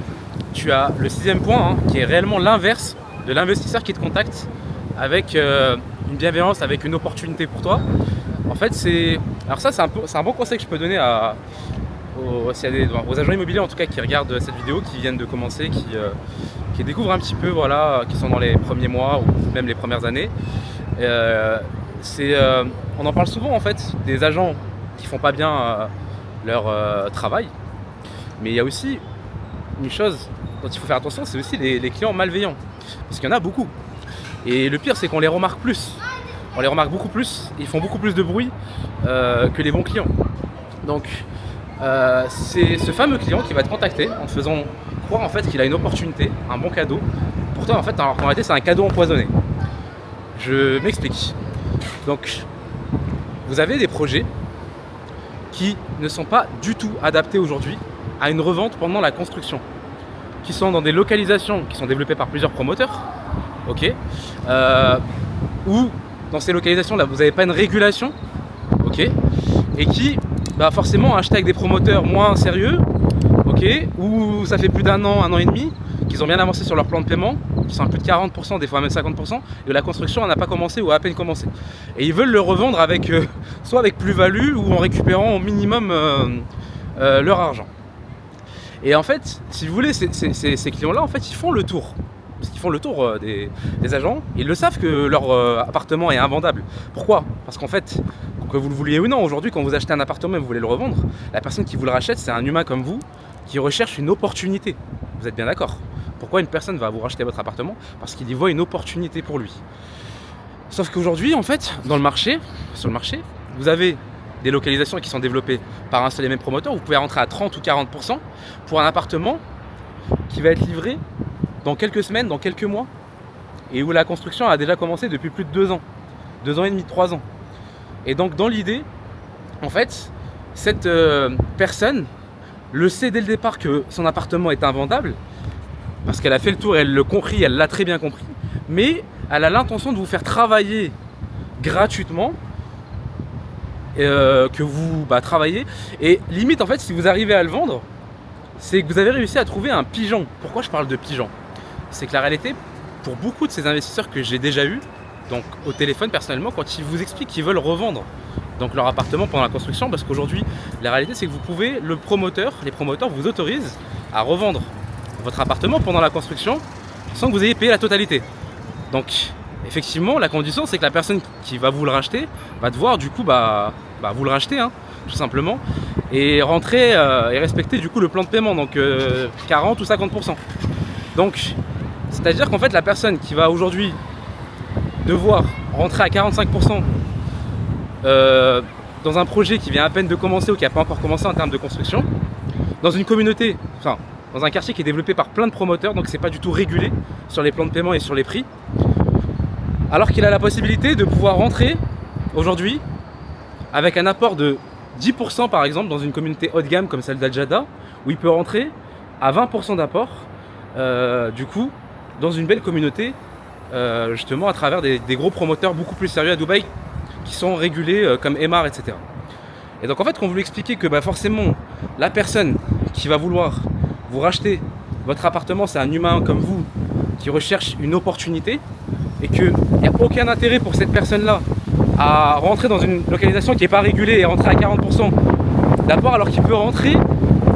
Tu as le 6e point, qui est réellement l'inverse de l'investisseur qui te contacte avec une bienveillance, avec une opportunité pour toi. En fait, alors ça, c'est un bon conseil que je peux donner aux agents immobiliers en tout cas qui regardent cette vidéo, qui viennent de commencer, qui découvrent un petit peu, voilà, qui sont dans les premiers mois ou même les premières années. On en parle souvent en fait des agents qui font pas bien leur travail, mais il y a aussi une chose dont il faut faire attention, c'est aussi les clients malveillants, parce qu'il y en a beaucoup. Et le pire, c'est qu'on les remarque plus. On les remarque beaucoup plus, ils font beaucoup plus de bruit que les bons clients. Donc c'est ce fameux client qui va te contacter en te faisant croire en fait qu'il a une opportunité, un bon cadeau. Pourtant en fait, en réalité, c'est un cadeau empoisonné. Je m'explique. Donc vous avez des projets qui ne sont pas du tout adaptés aujourd'hui à une revente pendant la construction, qui sont dans des localisations qui sont développées par plusieurs promoteurs, ok, ou dans ces localisations-là, vous n'avez pas une régulation, ok, et qui forcément acheté avec des promoteurs moins sérieux, ok, où ça fait plus d'un an et demi, qu'ils ont bien avancé sur leur plan de paiement, qui sont à plus de 40%, des fois même 50%, et la construction n'a pas commencé ou a à peine commencé. Et ils veulent le revendre avec, soit avec plus-value ou en récupérant au minimum leur argent. Et en fait, si vous voulez, ces clients-là, en fait, ils font le tour. Parce qu'ils font le tour des agents, ils le savent que leur appartement est invendable. Pourquoi ? Parce qu'en fait, que vous le vouliez ou non, aujourd'hui, quand vous achetez un appartement et vous voulez le revendre, la personne qui vous le rachète, c'est un humain comme vous, qui recherche une opportunité. Vous êtes bien d'accord ? Pourquoi une personne va vous racheter votre appartement ? Parce qu'il y voit une opportunité pour lui. Sauf qu'aujourd'hui, en fait, sur le marché, vous avez des localisations qui sont développées par un seul et même promoteur. Vous pouvez rentrer à 30 ou 40% pour un appartement qui va être livré dans quelques semaines, dans quelques mois, et où la construction a déjà commencé depuis plus de 2 ans. 2 ans et demi, 3 ans. Et donc dans l'idée, en fait, cette personne le sait dès le départ que son appartement est invendable, parce qu'elle a fait le tour, elle l'a très bien compris, mais elle a l'intention de vous faire travailler gratuitement, que vous travaillez, et limite en fait si vous arrivez à le vendre, c'est que vous avez réussi à trouver un pigeon. Pourquoi je parle de pigeon ? C'est que la réalité, pour beaucoup de ces investisseurs que j'ai déjà eus, donc au téléphone personnellement, quand ils vous expliquent qu'ils veulent revendre donc leur appartement pendant la construction, parce qu'aujourd'hui la réalité c'est que vous pouvez, les promoteurs vous autorisent à revendre votre appartement pendant la construction sans que vous ayez payé la totalité. Donc effectivement la condition c'est que la personne qui va vous le racheter va devoir du coup vous le racheter tout simplement, et rentrer et respecter du coup le plan de paiement, donc 40 ou 50%. Donc c'est à dire qu'en fait la personne qui va aujourd'hui devoir rentrer à 45% dans un projet qui vient à peine de commencer ou qui n'a pas encore commencé en termes de construction, dans une communauté, dans un quartier qui est développé par plein de promoteurs, donc c'est pas du tout régulé sur les plans de paiement et sur les prix, alors qu'il a la possibilité de pouvoir rentrer aujourd'hui avec un apport de 10% par exemple dans une communauté haut de gamme comme celle d'Al-Jada, où il peut rentrer à 20% d'apport du coup dans une belle communauté justement à travers des gros promoteurs beaucoup plus sérieux à Dubaï qui sont régulés comme Emaar, etc. Et donc en fait, quand vous lui expliquez que forcément la personne qui va vouloir vous racheter votre appartement, c'est un humain comme vous qui recherche une opportunité, et qu'il n'y a aucun intérêt pour cette personne-là à rentrer dans une localisation qui n'est pas régulée et rentrer à 40% d'apport, alors qu'il peut rentrer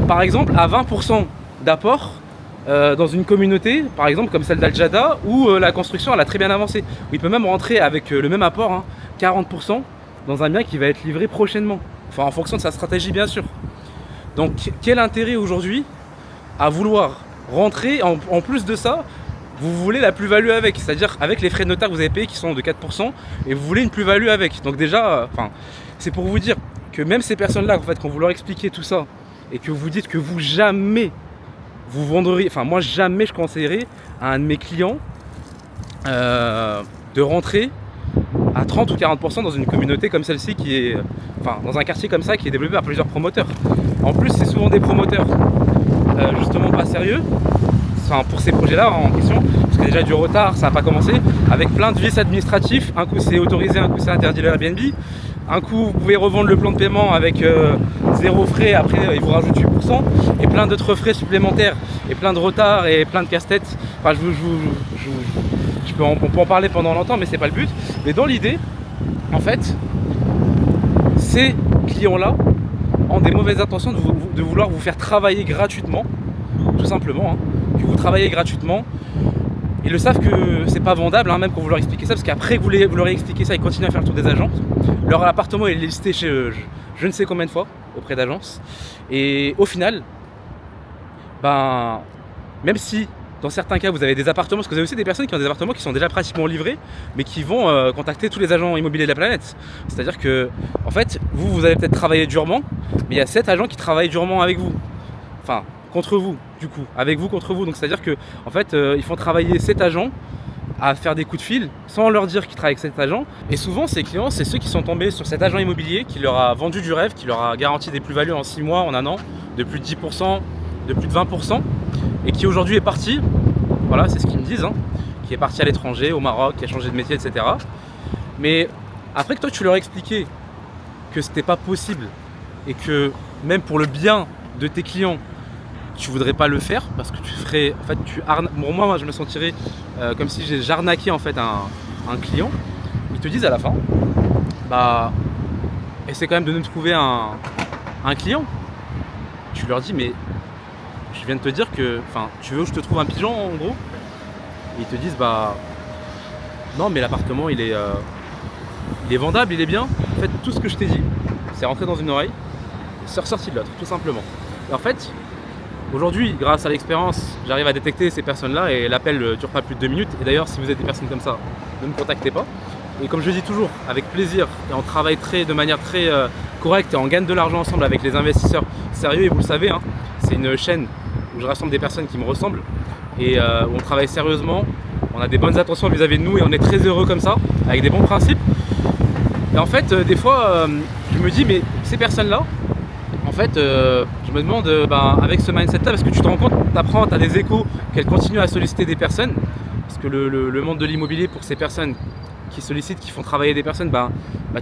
par exemple à 20% d'apport dans une communauté par exemple comme celle d'Al-Jada, où la construction elle a très bien avancé, où il peut même rentrer avec le même apport, 40%, dans un bien qui va être livré prochainement, en fonction de sa stratégie bien sûr. Donc quel intérêt aujourd'hui à vouloir rentrer, en plus de ça, vous voulez la plus-value avec, c'est-à-dire avec les frais de notaire que vous avez payés qui sont de 4%, et vous voulez une plus-value avec. Donc déjà, c'est pour vous dire que même ces personnes-là, en fait, quand vous leur expliquez tout ça, et que vous dites que vous jamais, vous vendriez, moi jamais je conseillerais à un de mes clients de rentrer à 30 ou 40% dans une communauté comme celle-ci qui est, dans un quartier comme ça qui est développé par plusieurs promoteurs. En plus, c'est souvent des promoteurs justement pas sérieux, pour ces projets-là en question, parce qu'il y a déjà du retard, ça n'a pas commencé, avec plein de vices administratifs. Un coup c'est autorisé, un coup c'est interdit le Airbnb. Un coup vous pouvez revendre le plan de paiement avec 0 frais, après ils vous rajoutent 8%, et plein d'autres frais supplémentaires, et plein de retards et plein de casse-têtes. On peut en parler pendant longtemps, mais c'est pas le but. Mais dans l'idée, en fait, ces clients-là ont des mauvaises intentions de vouloir vous faire travailler gratuitement, tout simplement, que vous travaillez gratuitement. Ils le savent que c'est pas vendable, même quand vous leur expliquez ça, parce qu'après que vous leur expliquez ça, ils continuent à faire le tour des agences. Leur appartement est listé chez je ne sais combien de fois auprès d'agences. Et au final, même si dans certains cas vous avez des appartements, parce que vous avez aussi des personnes qui ont des appartements qui sont déjà pratiquement livrés, mais qui vont contacter tous les agents immobiliers de la planète. C'est-à-dire que, en fait, vous allez peut-être travailler durement, mais il y a 7 agents qui travaillent durement avec vous. Contre vous, du coup, avec vous contre vous. Donc c'est-à-dire que, en fait, ils font travailler 7 agents à faire des coups de fil sans leur dire qu'ils travaillent avec cet agent. Et souvent, ces clients, c'est ceux qui sont tombés sur cet agent immobilier qui leur a vendu du rêve, qui leur a garanti des plus-values en 6 mois, en un an, de plus de 10%, de plus de 20%, et qui aujourd'hui est parti, voilà, c'est ce qu'ils me disent, qui est parti à l'étranger, au Maroc, qui a changé de métier, etc. Mais après que toi, tu leur as expliqué que c'était pas possible et que même pour le bien de tes clients, tu voudrais pas le faire parce que tu ferais, en fait, pour moi, je me sentirais comme si j'arnaquais en fait un client. Ils te disent à la fin, essaie quand même de nous trouver un client. Tu leur dis, mais je viens de te dire que, tu veux que je te trouve un pigeon en gros? Et ils te disent, non, mais l'appartement il est vendable, il est bien. En fait, tout ce que je t'ai dit, c'est rentré dans une oreille et c'est ressorti de l'autre, tout simplement. Et en fait, aujourd'hui, grâce à l'expérience, j'arrive à détecter ces personnes-là et l'appel ne dure pas plus de 2 minutes. Et d'ailleurs, si vous êtes des personnes comme ça, ne me contactez pas. Et comme je le dis toujours, avec plaisir, et on travaille de manière très correcte et on gagne de l'argent ensemble avec les investisseurs sérieux. Et vous le savez, c'est une chaîne où je rassemble des personnes qui me ressemblent et où on travaille sérieusement. On a des bonnes intentions vis-à-vis de nous et on est très heureux comme ça, avec des bons principes. Et en fait, des fois, je me dis, mais ces personnes-là, en fait, je me demande, avec ce mindset-là, parce que tu te rends compte, tu as des échos qu'elles continuent à solliciter des personnes, parce que le monde de l'immobilier, pour ces personnes qui sollicitent, qui font travailler des personnes,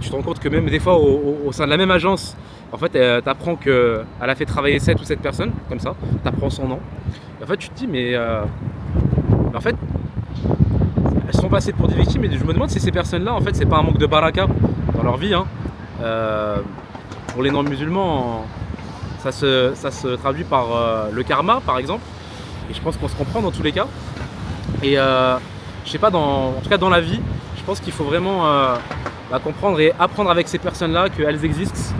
tu te rends compte que même des fois, au sein de la même agence, en fait, tu apprends qu'elle a fait travailler 7 ou 7 personnes, comme ça, tu apprends son nom. Et en fait, tu te dis, mais en fait, elles sont passées pour des victimes, et je me demande si ces personnes-là, en fait, c'est pas un manque de baraka dans leur vie. Pour les non-musulmans, ça se traduit par le karma, par exemple. Et je pense qu'on se comprend dans tous les cas. Et je sais pas, en tout cas dans la vie, je pense qu'il faut vraiment comprendre et apprendre avec ces personnes-là qu'elles existent.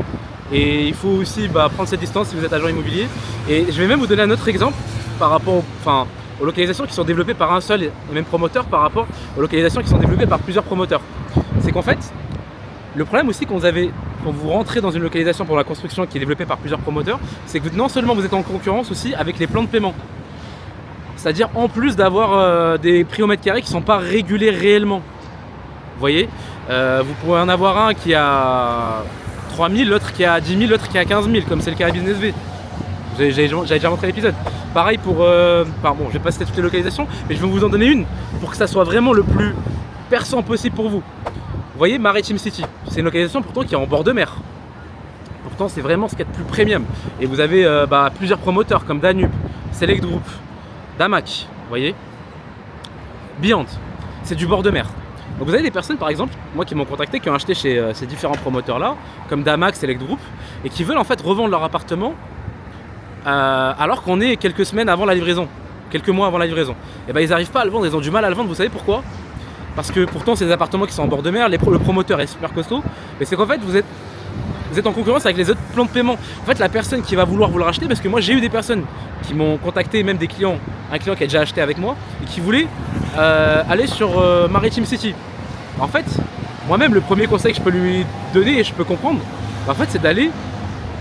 Et il faut aussi prendre cette distance si vous êtes agent immobilier. Et je vais même vous donner un autre exemple par rapport aux localisations qui sont développées par un seul et même promoteur par rapport aux localisations qui sont développées par plusieurs promoteurs. C'est qu'en fait, le problème aussi quand vous rentrez dans une localisation pour la construction qui est développée par plusieurs promoteurs, c'est que non seulement vous êtes en concurrence aussi avec les plans de paiement. C'est-à-dire en plus d'avoir des prix au mètre carré qui ne sont pas régulés réellement. Vous voyez, vous pouvez en avoir un qui a 3 000, l'autre qui a 10 000, l'autre qui a 15 000, comme c'est le cas à Business V. J'avais déjà montré l'épisode. Pareil pour... je vais pas citer toutes les localisations, mais je vais vous en donner une pour que ça soit vraiment le plus perçant possible pour vous. Vous voyez, Maritime City, c'est une localisation pourtant qui est en bord de mer. Pourtant, c'est vraiment ce qu'il y a de plus premium. Et vous avez plusieurs promoteurs comme Danube, Select Group, Damac, vous voyez, Beyond, c'est du bord de mer. Donc vous avez des personnes par exemple, moi qui m'ont contacté, qui ont acheté chez ces différents promoteurs là, comme Damac, Select Group, et qui veulent en fait revendre leur appartement alors qu'on est quelques semaines avant la livraison, quelques mois avant la livraison. Et ils n'arrivent pas à le vendre, ils ont du mal à le vendre, vous savez pourquoi? Parce que pourtant c'est des appartements qui sont en bord de mer, le promoteur est super costaud, mais c'est qu'en fait vous êtes en concurrence avec les autres plans de paiement. En fait, la personne qui va vouloir vous le racheter, parce que moi j'ai eu des personnes qui m'ont contacté, même des clients, un client qui a déjà acheté avec moi et qui voulait aller sur Maritime City. En fait, moi-même, le premier conseil que je peux lui donner et je peux comprendre, en fait, c'est d'aller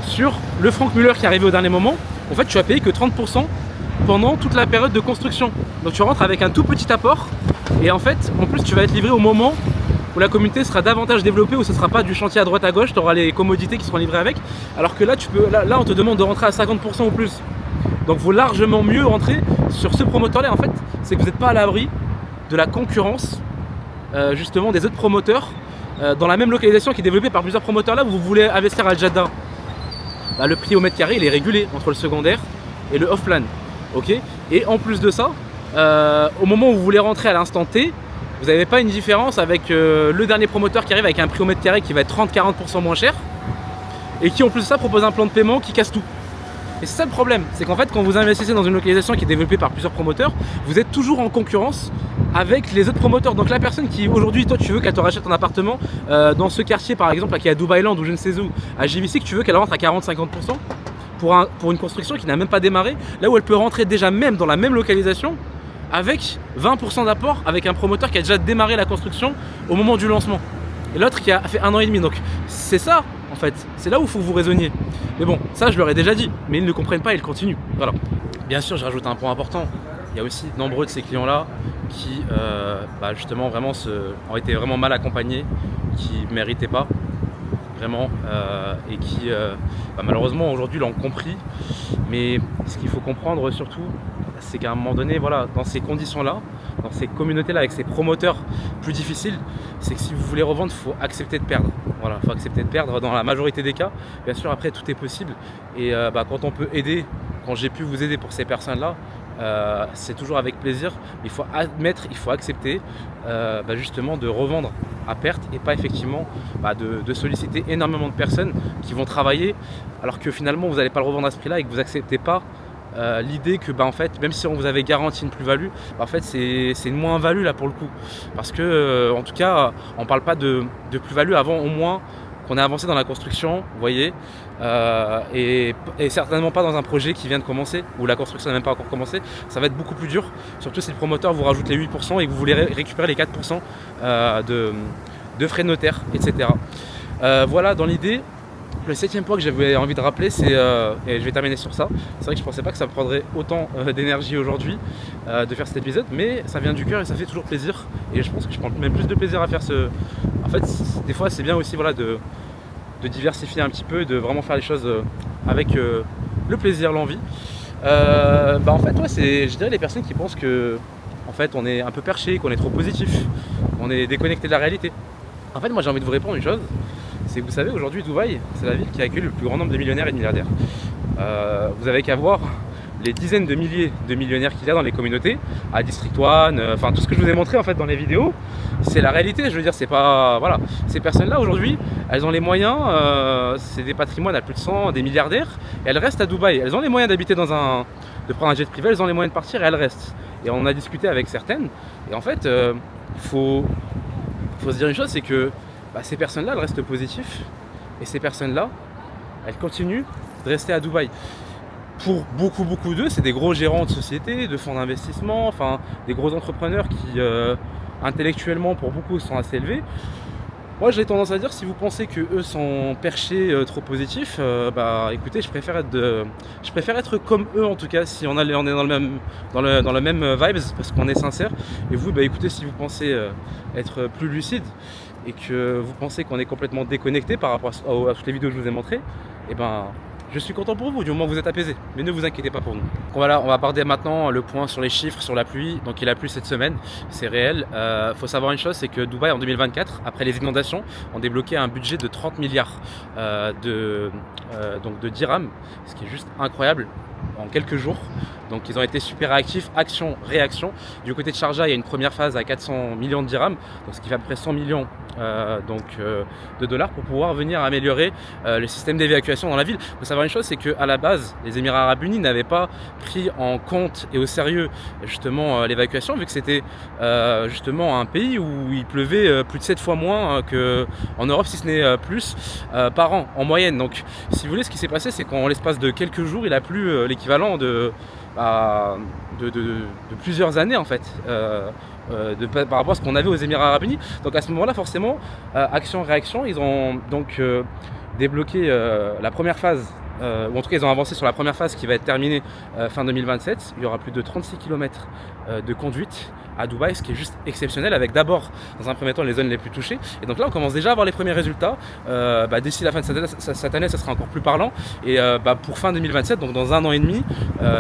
sur le Franck Muller qui est arrivé au dernier moment. En fait, tu vas payer que 30% pendant toute la période de construction. Donc tu rentres avec un tout petit apport et en fait, en plus, tu vas être livré au moment où la communauté sera davantage développée, où ce ne sera pas du chantier à droite à gauche, tu auras les commodités qui seront livrées avec. Alors que là, là, on te demande de rentrer à 50% ou plus. Donc il vaut largement mieux rentrer sur ce promoteur-là. En fait, c'est que vous n'êtes pas à l'abri de la concurrence justement des autres promoteurs dans la même localisation qui est développée par plusieurs promoteurs. Là où vous voulez investir à Al Jadda, bah, le prix au mètre carré il est régulé entre le secondaire et le off-plan. Okay, et en plus de ça, au moment où vous voulez rentrer à l'instant T, vous n'avez pas une différence avec le dernier promoteur qui arrive avec un prix au mètre carré qui va être 30-40% moins cher et qui en plus de ça propose un plan de paiement qui casse tout. Et c'est ça le problème, c'est qu'en fait quand vous investissez dans une localisation qui est développée par plusieurs promoteurs, vous êtes toujours en concurrence avec les autres promoteurs. Donc la personne qui aujourd'hui, toi tu veux qu'elle te rachète un appartement dans ce quartier par exemple qui est à Dubai Land ou je ne sais où, à JVC, que tu veux qu'elle rentre à 40-50% pour une construction qui n'a même pas démarré, là où elle peut rentrer déjà même dans la même localisation avec 20% d'apport avec un promoteur qui a déjà démarré la construction au moment du lancement. Et l'autre qui a fait 1 an et demi. Donc c'est ça en fait, c'est là où il faut que vous raisonniez. Mais bon, ça je leur ai déjà dit, mais ils ne comprennent pas et ils continuent. Voilà. Bien sûr, je rajoute un point important. Il y a aussi nombreux de ces clients-là qui justement vraiment ont été vraiment mal accompagnés, qui ne méritaient pas vraiment et qui malheureusement aujourd'hui l'ont compris. Mais ce qu'il faut comprendre surtout, c'est qu'à un moment donné, voilà, dans ces conditions-là, dans ces communautés-là, avec ces promoteurs plus difficiles, c'est que si vous voulez revendre, il faut accepter de perdre. Voilà, il faut accepter de perdre dans la majorité des cas. Bien sûr, après, tout est possible. Et quand on peut aider, quand j'ai pu vous aider pour ces personnes-là, c'est toujours avec plaisir. Il faut admettre, il faut accepter justement de revendre à perte et pas effectivement de solliciter énormément de personnes qui vont travailler alors que finalement vous n'allez pas le revendre à ce prix-là et que vous n'acceptez pas l'idée que en fait, même si on vous avait garanti une plus-value, en fait c'est une moins-value là pour le coup. Parce que en tout cas, on ne parle pas de plus-value avant au moins qu'on ait avancé dans la construction, vous voyez, et certainement pas dans un projet qui vient de commencer, où la construction n'a même pas encore commencé. Ça va être beaucoup plus dur, surtout si le promoteur vous rajoute les 8% et que vous voulez récupérer les 4% de frais de notaire, etc. Voilà, dans l'idée, le 7e point que j'avais envie de rappeler, c'est, et je vais terminer sur ça, c'est vrai que je pensais pas que ça me prendrait autant d'énergie aujourd'hui de faire cet épisode, mais ça vient du cœur et ça fait toujours plaisir, et je pense que je prends même plus de plaisir à faire ce... En fait, des fois c'est bien aussi voilà, de diversifier un petit peu, de vraiment faire les choses avec le plaisir, l'envie. En fait, ouais, c'est, je dirais, les personnes qui pensent que en fait, on est un peu perché, qu'on est trop positif, on est déconnecté de la réalité. En fait, moi j'ai envie de vous répondre une chose. C'est que vous savez, aujourd'hui, Dubaï, c'est la ville qui accueille le plus grand nombre de millionnaires et de milliardaires. Vous avez qu'à voir les dizaines de milliers de millionnaires qu'il y a dans les communautés, à District One, enfin tout ce que je vous ai montré en fait dans les vidéos, c'est la réalité. Je veux dire, c'est pas... Voilà. Ces personnes-là, aujourd'hui, elles ont les moyens, c'est des patrimoines à plus de 100, des milliardaires, et elles restent à Dubaï. Elles ont les moyens d'habiter de prendre un jet privé, elles ont les moyens de partir et elles restent. Et on a discuté avec certaines, et en fait, faut se dire une chose, c'est que ces personnes-là, elles restent positives, et ces personnes-là, elles continuent de rester à Dubaï. Pour beaucoup d'eux, c'est des gros gérants de sociétés, de fonds d'investissement, enfin des gros entrepreneurs qui, intellectuellement, pour beaucoup, sont assez élevés. Moi, j'ai tendance à dire, si vous pensez que eux sont perchés, trop positifs, écoutez, je préfère être comme eux en tout cas, si on est dans le même vibes, parce qu'on est sincère. Et vous, écoutez, si vous pensez être plus lucide et que vous pensez qu'on est complètement déconnecté par rapport à toutes les vidéos que je vous ai montrées, je suis content pour vous, du moment que vous êtes apaisé, mais ne vous inquiétez pas pour nous. Donc voilà, on va aborder maintenant le point sur les chiffres, sur la pluie. Donc il a plu cette semaine, c'est réel. Faut savoir une chose, c'est que Dubaï en 2024, après les inondations, ont débloqué un budget de 30 milliards de dirhams, ce qui est juste incroyable en quelques jours. Donc ils ont été super réactifs, action, réaction. Du côté de Sharjah, il y a une première phase à 400 millions de dirhams, donc ce qui fait à peu près 100 millions de dollars pour pouvoir venir améliorer le système d'évacuation dans la ville. Il faut savoir savoir une chose, c'est qu'à la base, les Émirats Arabes Unis n'avaient pas pris en compte et au sérieux justement l'évacuation, vu que c'était justement un pays où il pleuvait plus de 7 fois moins qu'en Europe, si ce n'est plus, par an, en moyenne. Donc si vous voulez, ce qui s'est passé, c'est qu'en l'espace de quelques jours, il a plu l'équivalent de plusieurs années en fait. Par rapport à ce qu'on avait aux Émirats Arabes Unis. Donc à ce moment-là, forcément, action-réaction, ils ont donc débloqué la première phase, ou en tout cas ils ont avancé sur la première phase qui va être terminée fin 2027. Il y aura plus de 36 km de conduite à Dubaï, ce qui est juste exceptionnel, avec d'abord dans un premier temps les zones les plus touchées. Et donc là on commence déjà à voir les premiers résultats. D'ici la fin de cette année, ça sera encore plus parlant. Et pour fin 2027, donc dans 1 an et demi,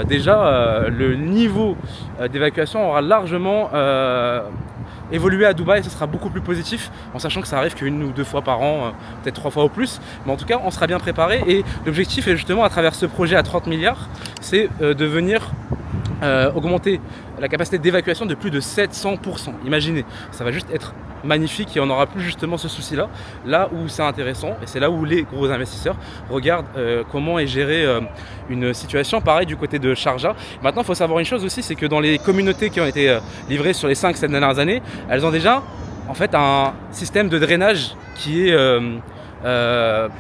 déjà le niveau d'évacuation aura largement évolué à Dubaï. Ce sera beaucoup plus positif, en sachant que ça arrive qu'une ou deux fois par an, peut-être 3 fois au plus. Mais en tout cas, on sera bien préparé. Et l'objectif est justement, à travers ce projet à 30 milliards, c'est de venir augmenter la capacité d'évacuation de plus de 700%. Imaginez, ça va juste être magnifique et on n'aura plus justement ce souci-là. Là où c'est intéressant, et c'est là où les gros investisseurs regardent comment est gérée une situation pareille du côté de Sharjah. Maintenant, il faut savoir une chose aussi, c'est que dans les communautés qui ont été livrées sur les 5-7 dernières années, elles ont déjà en fait un système de drainage qui est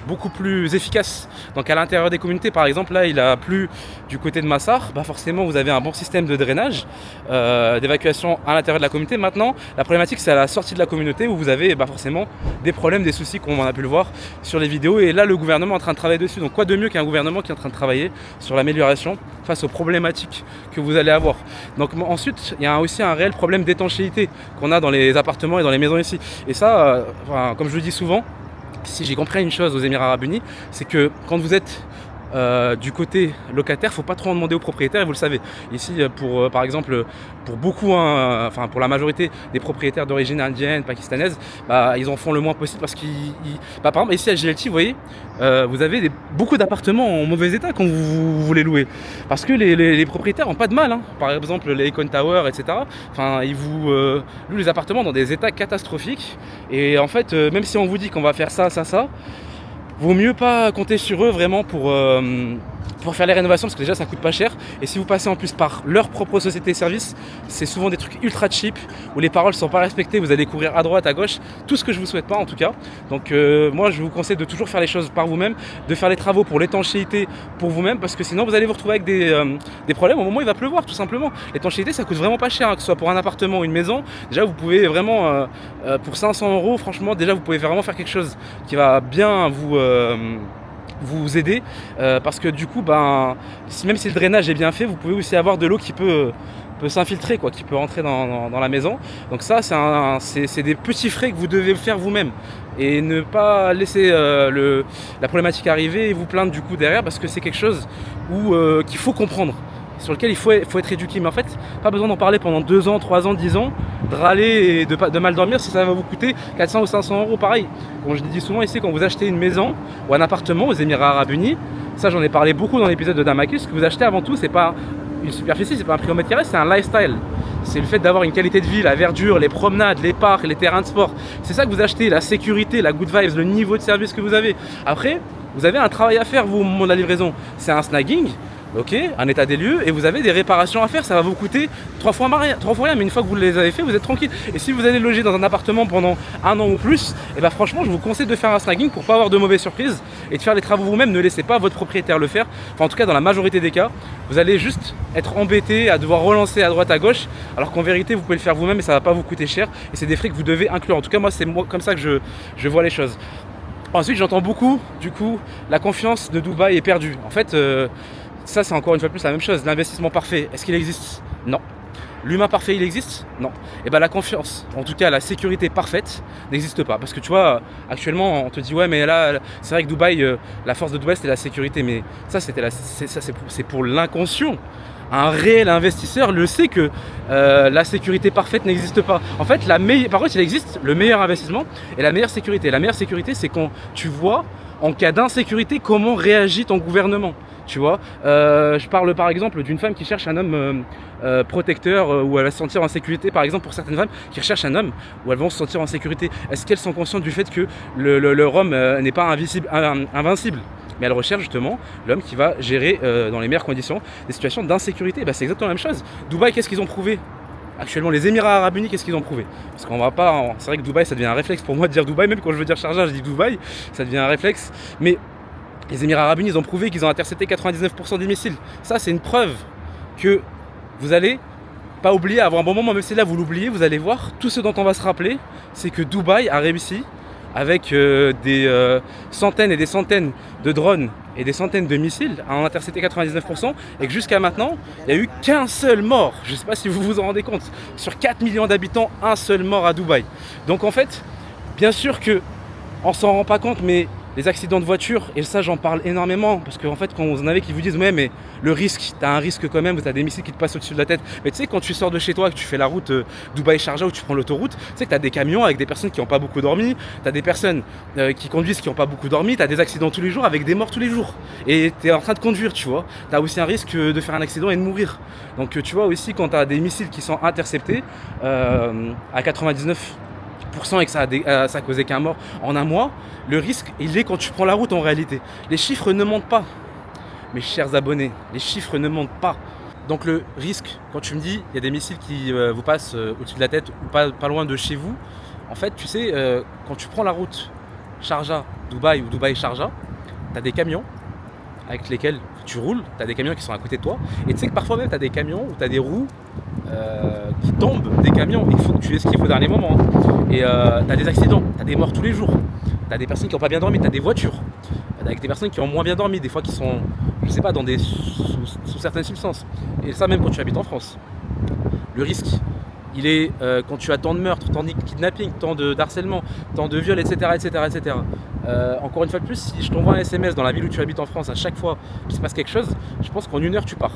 beaucoup plus efficace. Donc à l'intérieur des communautés, par exemple, là il a plu du côté de Massar, forcément vous avez un bon système de drainage, d'évacuation à l'intérieur de la communauté. Maintenant la problématique, c'est à la sortie de la communauté où vous avez forcément des problèmes, des soucis, comme on a pu le voir sur les vidéos. Et là le gouvernement est en train de travailler dessus. Donc quoi de mieux qu'un gouvernement qui est en train de travailler sur l'amélioration face aux problématiques que vous allez avoir. Donc ensuite il y a aussi un réel problème d'étanchéité qu'on a dans les appartements et dans les maisons ici. Et ça, comme je le dis souvent, si j'ai compris une chose aux Émirats Arabes Unis, c'est que quand vous êtes du côté locataire, il ne faut pas trop en demander aux propriétaires, et vous le savez. Ici, par exemple, pour beaucoup, pour la majorité des propriétaires d'origine indienne, pakistanaise, ils en font le moins possible parce par exemple, ici à GLT, vous voyez, vous avez beaucoup d'appartements en mauvais état quand vous voulez louer. Parce que les propriétaires n'ont pas de mal, hein. Par exemple, les Icon Tower, etc. Ils vous louent les appartements dans des états catastrophiques. Et en fait, même si on vous dit qu'on va faire ça, vaut mieux pas compter sur eux vraiment pour faire les rénovations, parce que déjà ça coûte pas cher. Et si vous passez en plus par leur propre société de service, c'est souvent des trucs ultra cheap où les paroles sont pas respectées, vous allez courir à droite, à gauche, tout ce que je vous souhaite pas en tout cas. Donc moi je vous conseille de toujours faire les choses par vous-même, de faire les travaux pour l'étanchéité pour vous-même, parce que sinon vous allez vous retrouver avec des problèmes au moment où il va pleuvoir, tout simplement. L'étanchéité, ça coûte vraiment pas cher, hein, que ce soit pour un appartement ou une maison. Déjà vous pouvez vraiment pour 500 €, franchement, déjà vous pouvez vraiment faire quelque chose qui va bien vous aider, parce que du coup même si le drainage est bien fait, vous pouvez aussi avoir de l'eau qui peut s'infiltrer, qui peut rentrer dans la maison. Donc ça c'est des petits frais que vous devez faire vous-même, et ne pas laisser la problématique arriver et vous plaindre du coup derrière, parce que c'est quelque chose qu'il faut comprendre, sur lequel il faut être éduqué. Mais en fait, pas besoin d'en parler pendant 2 ans, 3 ans, 10 ans, de râler et de mal dormir si ça va vous coûter 400 ou 500 €. Pareil, comme je dis souvent ici, quand vous achetez une maison ou un appartement aux Émirats Arabes Unis, ça j'en ai parlé beaucoup dans l'épisode de Damakis, ce que vous achetez avant tout, c'est pas une superficie, c'est pas un prix au mètre carré, c'est un lifestyle. C'est le fait d'avoir une qualité de vie, la verdure, les promenades, les parcs, les terrains de sport. C'est ça que vous achetez, la sécurité, la good vibes, le niveau de service que vous avez. Après, vous avez un travail à faire, vous, au moment de la livraison. C'est un snagging, ok, un état des lieux, et vous avez des réparations à faire. Ça va vous coûter 3 fois rien, mais une fois que vous les avez fait, vous êtes tranquille. Et si vous allez loger dans un appartement pendant 1 an ou plus, franchement, je vous conseille de faire un snagging pour pas avoir de mauvaises surprises et de faire les travaux vous-même. Ne laissez pas votre propriétaire le faire. En tout cas, dans la majorité des cas, vous allez juste être embêté à devoir relancer à droite à gauche, alors qu'en vérité, vous pouvez le faire vous-même et ça va pas vous coûter cher. Et c'est des frais que vous devez inclure. En tout cas, moi, c'est comme ça que je vois les choses. Ensuite, j'entends beaucoup, du coup, la confiance de Dubaï est perdue. En fait, ça, c'est encore une fois plus la même chose. L'investissement parfait, est-ce qu'il existe? Non. L'humain parfait, il existe? Non. Et la confiance, en tout cas la sécurité parfaite, n'existe pas. Parce que tu vois, actuellement, on te dit ouais, mais là, c'est vrai que Dubaï, la force de Dubaï, c'était la sécurité. Mais ça, c'est pour l'inconscient. Un réel investisseur le sait que la sécurité parfaite n'existe pas. En fait, par contre, il existe le meilleur investissement et la meilleure sécurité. La meilleure sécurité, c'est quand tu vois, en cas d'insécurité, comment réagit ton gouvernement. Tu vois, je parle par exemple d'une femme qui cherche un homme protecteur, où elle va se sentir en sécurité. Par exemple, pour certaines femmes qui recherchent un homme où elles vont se sentir en sécurité, est-ce qu'elles sont conscientes du fait que leur homme n'est pas invincible? mais elle recherche justement l'homme qui va gérer dans les meilleures conditions des situations d'insécurité. C'est exactement la même chose. Dubaï, qu'est-ce qu'ils ont prouvé? Actuellement, les Émirats Arabes Unis, qu'est-ce qu'ils ont prouvé? Parce qu'on va pas. C'est vrai que Dubaï, ça devient un réflexe pour moi de dire Dubaï, même quand je veux dire Sharjah, je dis Dubaï, ça devient un réflexe. Mais les Émirats Arabes Unis, ils ont prouvé qu'ils ont intercepté 99% des missiles. Ça, c'est une preuve que vous allez pas oublier, avoir un bon moment, même si là vous l'oubliez, vous allez voir, tout ce dont on va se rappeler, c'est que Dubaï a réussi avec des centaines et des centaines de drones et des centaines de missiles à en intercepter 99% et que jusqu'à maintenant, il n'y a eu qu'un seul mort. Je ne sais pas si vous vous en rendez compte. Sur 4 millions d'habitants, un seul mort à Dubaï. Donc en fait, bien sûr qu'on s'en rend pas compte, mais les accidents de voiture, et ça j'en parle énormément, parce qu'en fait quand vous en avez qui vous disent ouais mais le risque, t'as un risque quand même, t'as des missiles qui te passent au-dessus de la tête. Mais tu sais quand tu sors de chez toi, que tu fais la route Dubaï-Sharjah ou tu prends l'autoroute, tu sais que t'as des camions avec des personnes qui n'ont pas beaucoup dormi, t'as des personnes qui conduisent qui n'ont pas beaucoup dormi, t'as des accidents tous les jours avec des morts tous les jours. Et t'es en train de conduire, tu vois, t'as aussi un risque de faire un accident et de mourir. Donc tu vois aussi quand t'as des missiles qui sont interceptés à 99% et que ça a causé qu'un mort en un mois, le risque, il est quand tu prends la route en réalité. Les chiffres ne mentent pas, mes chers abonnés, les chiffres ne mentent pas. Donc le risque, quand tu me dis, il y a des missiles qui vous passent au-dessus de la tête ou pas loin de chez vous, en fait, tu sais, quand tu prends la route Sharjah, Dubaï ou Dubaï-Sharjah, tu as des camions avec lesquels tu roules, tu as des camions qui sont à côté de toi, et tu sais que parfois même tu as des camions où tu as des roues qui tombent des camions, il faut que tu esquives au dernier moment. Et tu as des accidents, tu as des morts tous les jours, tu as des personnes qui n'ont pas bien dormi, tu as des voitures, avec des personnes qui ont moins bien dormi, des fois qui sont, je sais pas, sous certaines substances. Et ça même quand tu habites en France. Le risque, il est quand tu as tant de meurtres, tant de kidnapping, tant d'harcèlement, tant de viols, etc. Encore une fois de plus, si je t'envoie un SMS dans la ville où tu habites en France, à chaque fois qu'il se passe quelque chose, je pense qu'en 1 heure tu pars.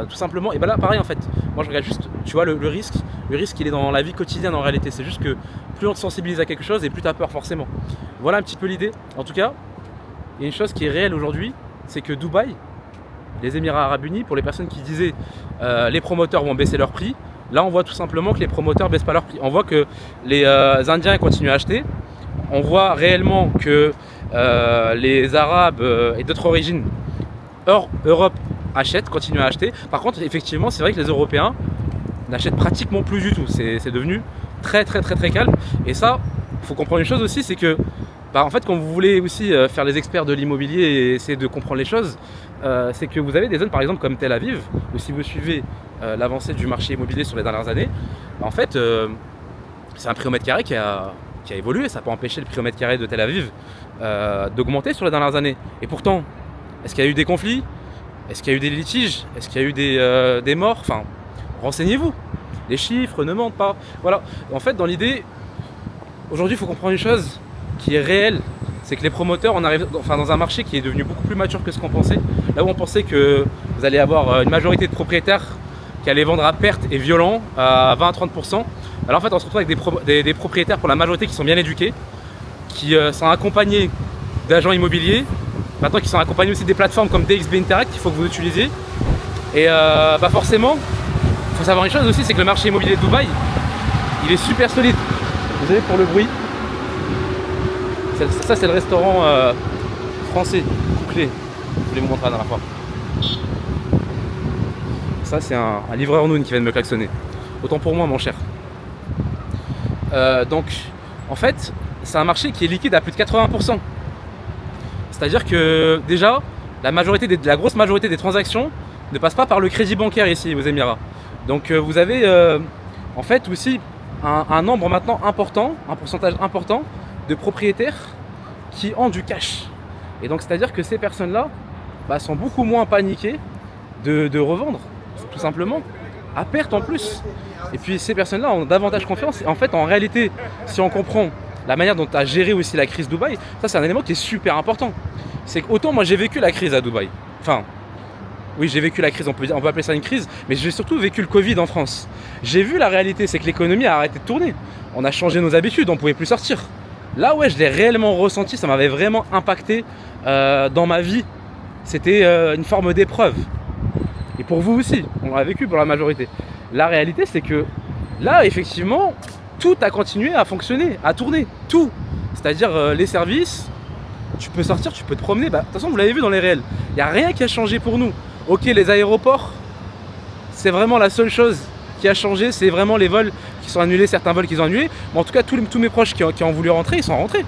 Tout simplement. Et là, pareil en fait. Moi je regarde juste, tu vois, le risque il est dans la vie quotidienne en réalité. C'est juste que plus on te sensibilise à quelque chose et plus tu as peur forcément. Voilà un petit peu l'idée. En tout cas, il y a une chose qui est réelle aujourd'hui, c'est que Dubaï, les Émirats Arabes Unis, pour les personnes qui disaient les promoteurs vont baisser leur prix, là on voit tout simplement que les promoteurs baissent pas leur prix. On voit que les Indiens continuent à acheter. On voit réellement que les Arabes et d'autres origines hors Europe continuent à acheter. Par contre, effectivement, c'est vrai que les Européens n'achètent pratiquement plus du tout. C'est devenu très calme. Et ça, il faut comprendre une chose aussi, c'est que en fait, quand vous voulez aussi faire les experts de l'immobilier et essayer de comprendre les choses, c'est que vous avez des zones par exemple comme Tel Aviv, où si vous suivez l'avancée du marché immobilier sur les dernières années, en fait, c'est un prix au mètre carré qui a évolué. Ça n'a pas empêché le prix au mètre carré de Tel Aviv d'augmenter sur les dernières années. Et pourtant, est-ce qu'il y a eu des conflits? Est-ce qu'il y a eu des litiges? Est-ce qu'il y a eu des morts? Enfin, renseignez-vous. Les chiffres ne mentent pas. Voilà. En fait, dans l'idée, aujourd'hui, il faut comprendre une chose qui est réelle. C'est que les promoteurs, on arrive dans un marché qui est devenu beaucoup plus mature que ce qu'on pensait. Là où on pensait que vous allez avoir une majorité de propriétaires qui allaient vendre à perte et violent à 20-30%. Alors en fait, on se retrouve avec des propriétaires pour la majorité qui sont bien éduqués, qui sont accompagnés d'agents immobiliers, maintenant qui sont accompagnés aussi des plateformes comme DXB Interact qu'il faut que vous utilisiez. Et forcément, il faut savoir une chose aussi, c'est que le marché immobilier de Dubaï, il est super solide. Désolé pour le bruit. Ça c'est le restaurant français, clé. Je voulais vous montrer la dernière fois. Ça c'est un livreur Noon qui vient de me klaxonner. Autant pour moi mon cher. Donc en fait c'est un marché qui est liquide à plus de 80%. C'est-à-dire que déjà la grosse majorité des transactions ne passe pas par le crédit bancaire ici aux Émirats. Donc vous avez en fait aussi un nombre maintenant important, un pourcentage important de propriétaires qui ont du cash. Et donc c'est-à-dire que ces personnes-là sont beaucoup moins paniquées de revendre, tout simplement, à perte en plus. Et puis ces personnes-là ont davantage confiance. Et en fait, en réalité, si on comprend la manière dont tu as géré aussi la crise Dubaï, ça c'est un élément qui est super important. C'est qu'autant moi j'ai vécu la crise à Dubaï. Enfin, oui j'ai vécu la crise, on peut appeler ça une crise, mais j'ai surtout vécu le Covid en France. J'ai vu la réalité, c'est que l'économie a arrêté de tourner. On a changé nos habitudes, on ne pouvait plus sortir. Là ouais, je l'ai réellement ressenti, ça m'avait vraiment impacté dans ma vie. C'était une forme d'épreuve. Et pour vous aussi, on l'a vécu pour la majorité. La réalité, c'est que là, effectivement, tout a continué à fonctionner, à tourner, tout. C'est-à-dire les services, tu peux sortir, tu peux te promener. De toute façon, vous l'avez vu dans les réels. Il n'y a rien qui a changé pour nous. Ok, les aéroports, c'est vraiment la seule chose qui a changé. C'est vraiment les vols qui sont annulés, certains vols qui sont annulés. Mais en tout cas, tous mes proches qui ont voulu rentrer, ils sont rentrés.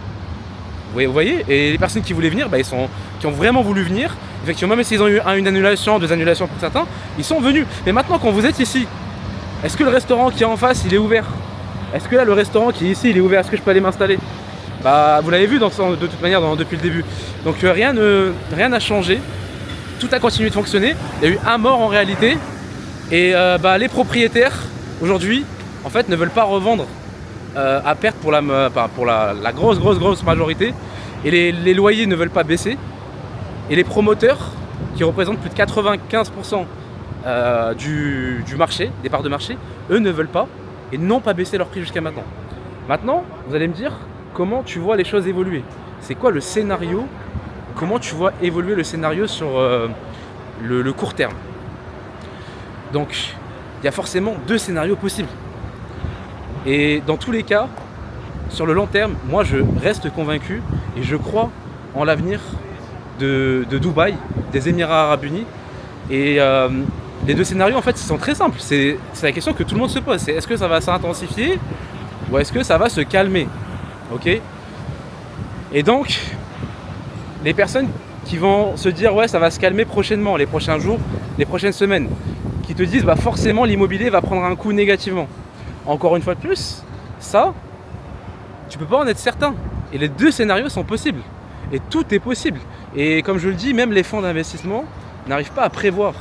Vous voyez. Et les personnes qui voulaient venir, qui ont vraiment voulu venir, effectivement, même s'ils ont eu une annulation, 2 annulations pour certains, ils sont venus. Mais maintenant, quand vous êtes ici, est-ce que le restaurant qui est en face, il est ouvert? Est-ce que là, le restaurant qui est ici, il est ouvert? Est-ce que je peux aller m'installer? Vous l'avez vu de toute manière depuis le début. Donc rien n'a changé. Tout a continué de fonctionner. Il y a eu un mort en réalité. Et les propriétaires, aujourd'hui, en fait, ne veulent pas revendre à perte pour la grosse majorité. Et les loyers ne veulent pas baisser. Et les promoteurs, qui représentent plus de 95% du marché, des parts de marché, eux ne veulent pas et n'ont pas baissé leur prix jusqu'à maintenant. Maintenant, vous allez me dire, comment tu vois les choses évoluer? C'est quoi le scénario? Comment tu vois évoluer le scénario sur le court terme? Donc, il y a forcément 2 scénarios possibles. Et dans tous les cas, sur le long terme, moi je reste convaincu et je crois en l'avenir de Dubaï, des Émirats Arabes Unis. Et les 2 scénarios, en fait, ils sont très simples. C'est la question que tout le monde se pose. C'est est-ce que ça va s'intensifier ou est-ce que ça va se calmer? Ok? Et donc, les personnes qui vont se dire ouais, ça va se calmer prochainement, les prochains jours, les prochaines semaines, qui te disent forcément l'immobilier va prendre un coup négativement. Encore une fois de plus, ça, tu peux pas en être certain. Et les 2 scénarios sont possibles. Et tout est possible. Et comme je le dis, même les fonds d'investissement n'arrivent pas à prévoir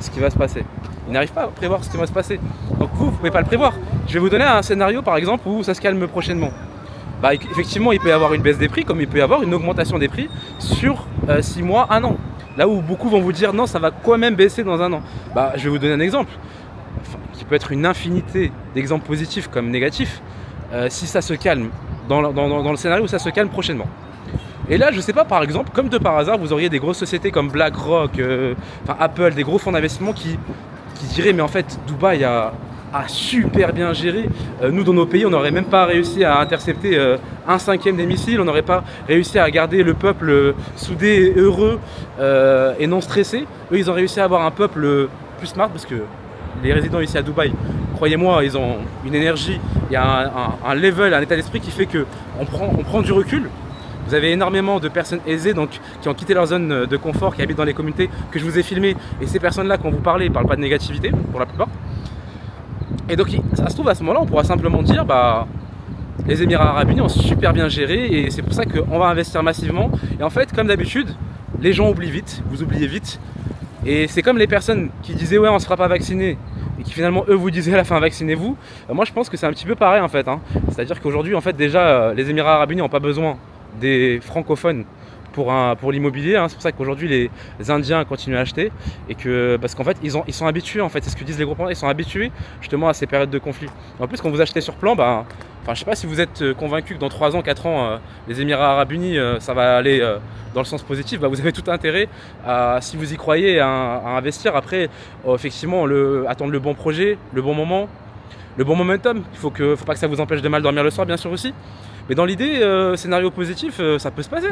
ce qui va se passer. Ils n'arrivent pas à prévoir ce qui va se passer. Donc vous pouvez pas le prévoir. Je vais vous donner un scénario par exemple où ça se calme prochainement. Effectivement, il peut y avoir une baisse des prix, comme il peut y avoir une augmentation des prix sur 6 mois, 1 an. Là où beaucoup vont vous dire non, ça va quand même baisser dans 1 an. Je vais vous donner un exemple, qui peut être une infinité d'exemples positifs comme négatifs, si ça se calme, dans le scénario où ça se calme prochainement. Et là, je sais pas, par exemple, comme de par hasard, vous auriez des grosses sociétés comme BlackRock, Apple, des gros fonds d'investissement qui diraient mais en fait, Dubaï a super bien géré. Nous, dans nos pays, on n'aurait même pas réussi à intercepter 1/5 des missiles, on n'aurait pas réussi à garder le peuple soudé, heureux et non stressé. Eux, ils ont réussi à avoir un peuple plus smart parce que les résidents ici à Dubaï, croyez-moi, ils ont une énergie, il y a un level, un état d'esprit qui fait qu'on prend du recul. Vous avez énormément de personnes aisées donc, qui ont quitté leur zone de confort, qui habitent dans les communautés que je vous ai filmées. Et ces personnes-là, quand vous parlez, ils ne parlent pas de négativité, pour la plupart. Et donc, ça se trouve, à ce moment-là, on pourra simplement dire, les Émirats Arabes Unis ont super bien géré et c'est pour ça qu'on va investir massivement. Et en fait, comme d'habitude, les gens oublient vite, vous oubliez vite. Et c'est comme les personnes qui disaient, ouais, on ne se fera pas vacciner. Et qui finalement, eux, vous disaient à la fin, vaccinez-vous. Moi, je pense que c'est un petit peu pareil, en fait. C'est-à-dire qu'aujourd'hui, en fait, déjà, les Émirats Arabes Unis n'ont pas besoin des francophones pour l'immobilier, c'est pour ça qu'aujourd'hui les Indiens continuent à acheter et parce qu'en fait ils sont habitués, en fait, c'est ce que disent les gros promoteurs, ils sont habitués justement à ces périodes de conflit. En plus, quand vous achetez sur plan, je sais pas si vous êtes convaincu que dans 3 ans, 4 ans, les Émirats Arabes Unis ça va aller dans le sens positif, vous avez tout intérêt si vous y croyez à investir. Après effectivement attendre le bon projet, le bon moment, le bon momentum. Faut pas que ça vous empêche de mal dormir le soir, bien sûr aussi. Mais dans l'idée, scénario positif, ça peut se passer.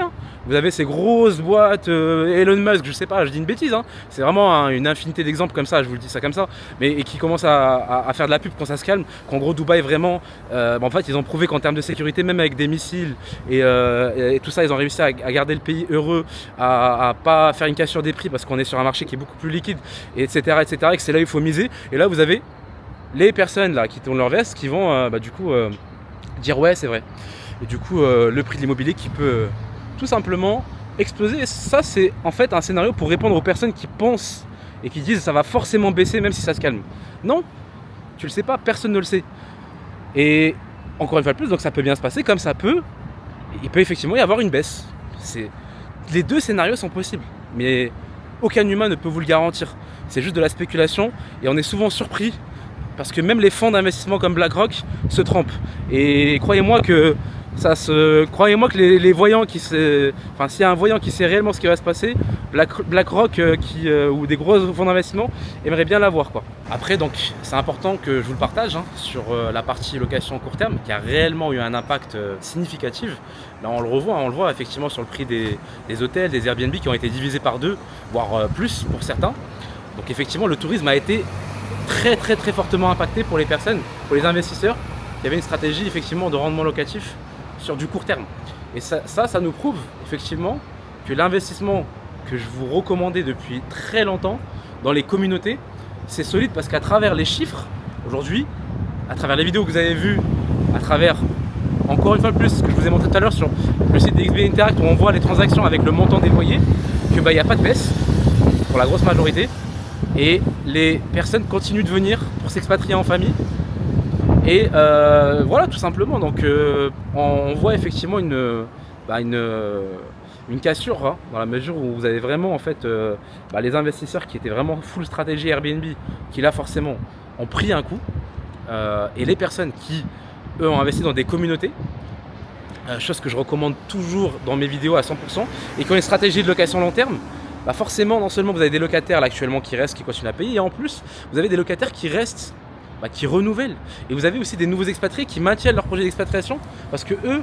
Vous avez ces grosses boîtes, Elon Musk, je sais pas, je dis une bêtise. C'est vraiment une infinité d'exemples comme ça, je vous le dis ça comme ça. Et qui commencent à faire de la pub quand ça se calme. Qu'en gros, Dubaï, vraiment, en fait, ils ont prouvé qu'en termes de sécurité, même avec des missiles et tout ça, ils ont réussi à garder le pays heureux, à pas faire une cassure des prix parce qu'on est sur un marché qui est beaucoup plus liquide, etc. Et que c'est là où il faut miser. Et là, vous avez les personnes là qui tournent leur veste qui vont dire ouais, c'est vrai. Et du coup, le prix de l'immobilier qui peut tout simplement exploser. Et ça, c'est en fait un scénario pour répondre aux personnes qui pensent et qui disent ça va forcément baisser même si ça se calme. Non, tu le sais pas, personne ne le sait. Et encore une fois de plus, donc ça peut bien se passer comme ça peut. Il peut effectivement y avoir une baisse. Les 2 scénarios sont possibles, mais aucun humain ne peut vous le garantir. C'est juste de la spéculation et on est souvent surpris. Parce que même les fonds d'investissement comme BlackRock se trompent. Et croyez-moi que Croyez-moi que les voyants enfin, s'il y a un voyant qui sait réellement ce qui va se passer, BlackRock ou des gros fonds d'investissement aimeraient bien l'avoir, quoi. Après, donc, c'est important que je vous le partage sur la partie location court terme qui a réellement eu un impact significatif. Là, on le voit effectivement sur le prix des hôtels, des Airbnb qui ont été divisés par 2, voire plus pour certains. Donc, effectivement, le tourisme a été très fortement impacté pour les personnes, pour les investisseurs qui avaient une stratégie effectivement de rendement locatif sur du court terme. Et ça nous prouve effectivement que l'investissement que je vous recommandais depuis très longtemps dans les communautés, c'est solide parce qu'à travers les chiffres, aujourd'hui, à travers les vidéos que vous avez vues, à travers, encore une fois de plus, ce que je vous ai montré tout à l'heure sur le site d'XB Interact où on voit les transactions avec le montant des loyers, que il n'y a pas de baisse pour la grosse majorité et les personnes continuent de venir pour s'expatrier en famille. Et voilà, tout simplement. Donc on voit effectivement une cassure dans la mesure où vous avez vraiment en fait les investisseurs qui étaient vraiment full stratégie Airbnb, qui là forcément ont pris un coup, et les personnes qui eux ont investi dans des communautés, chose que je recommande toujours dans mes vidéos à 100%, et qui ont une stratégie de location long terme. Forcément, non seulement vous avez des locataires là actuellement qui restent, qui continuent à payer, et en plus vous avez des locataires qui restent, qui renouvellent. Et vous avez aussi des nouveaux expatriés qui maintiennent leur projet d'expatriation parce que eux,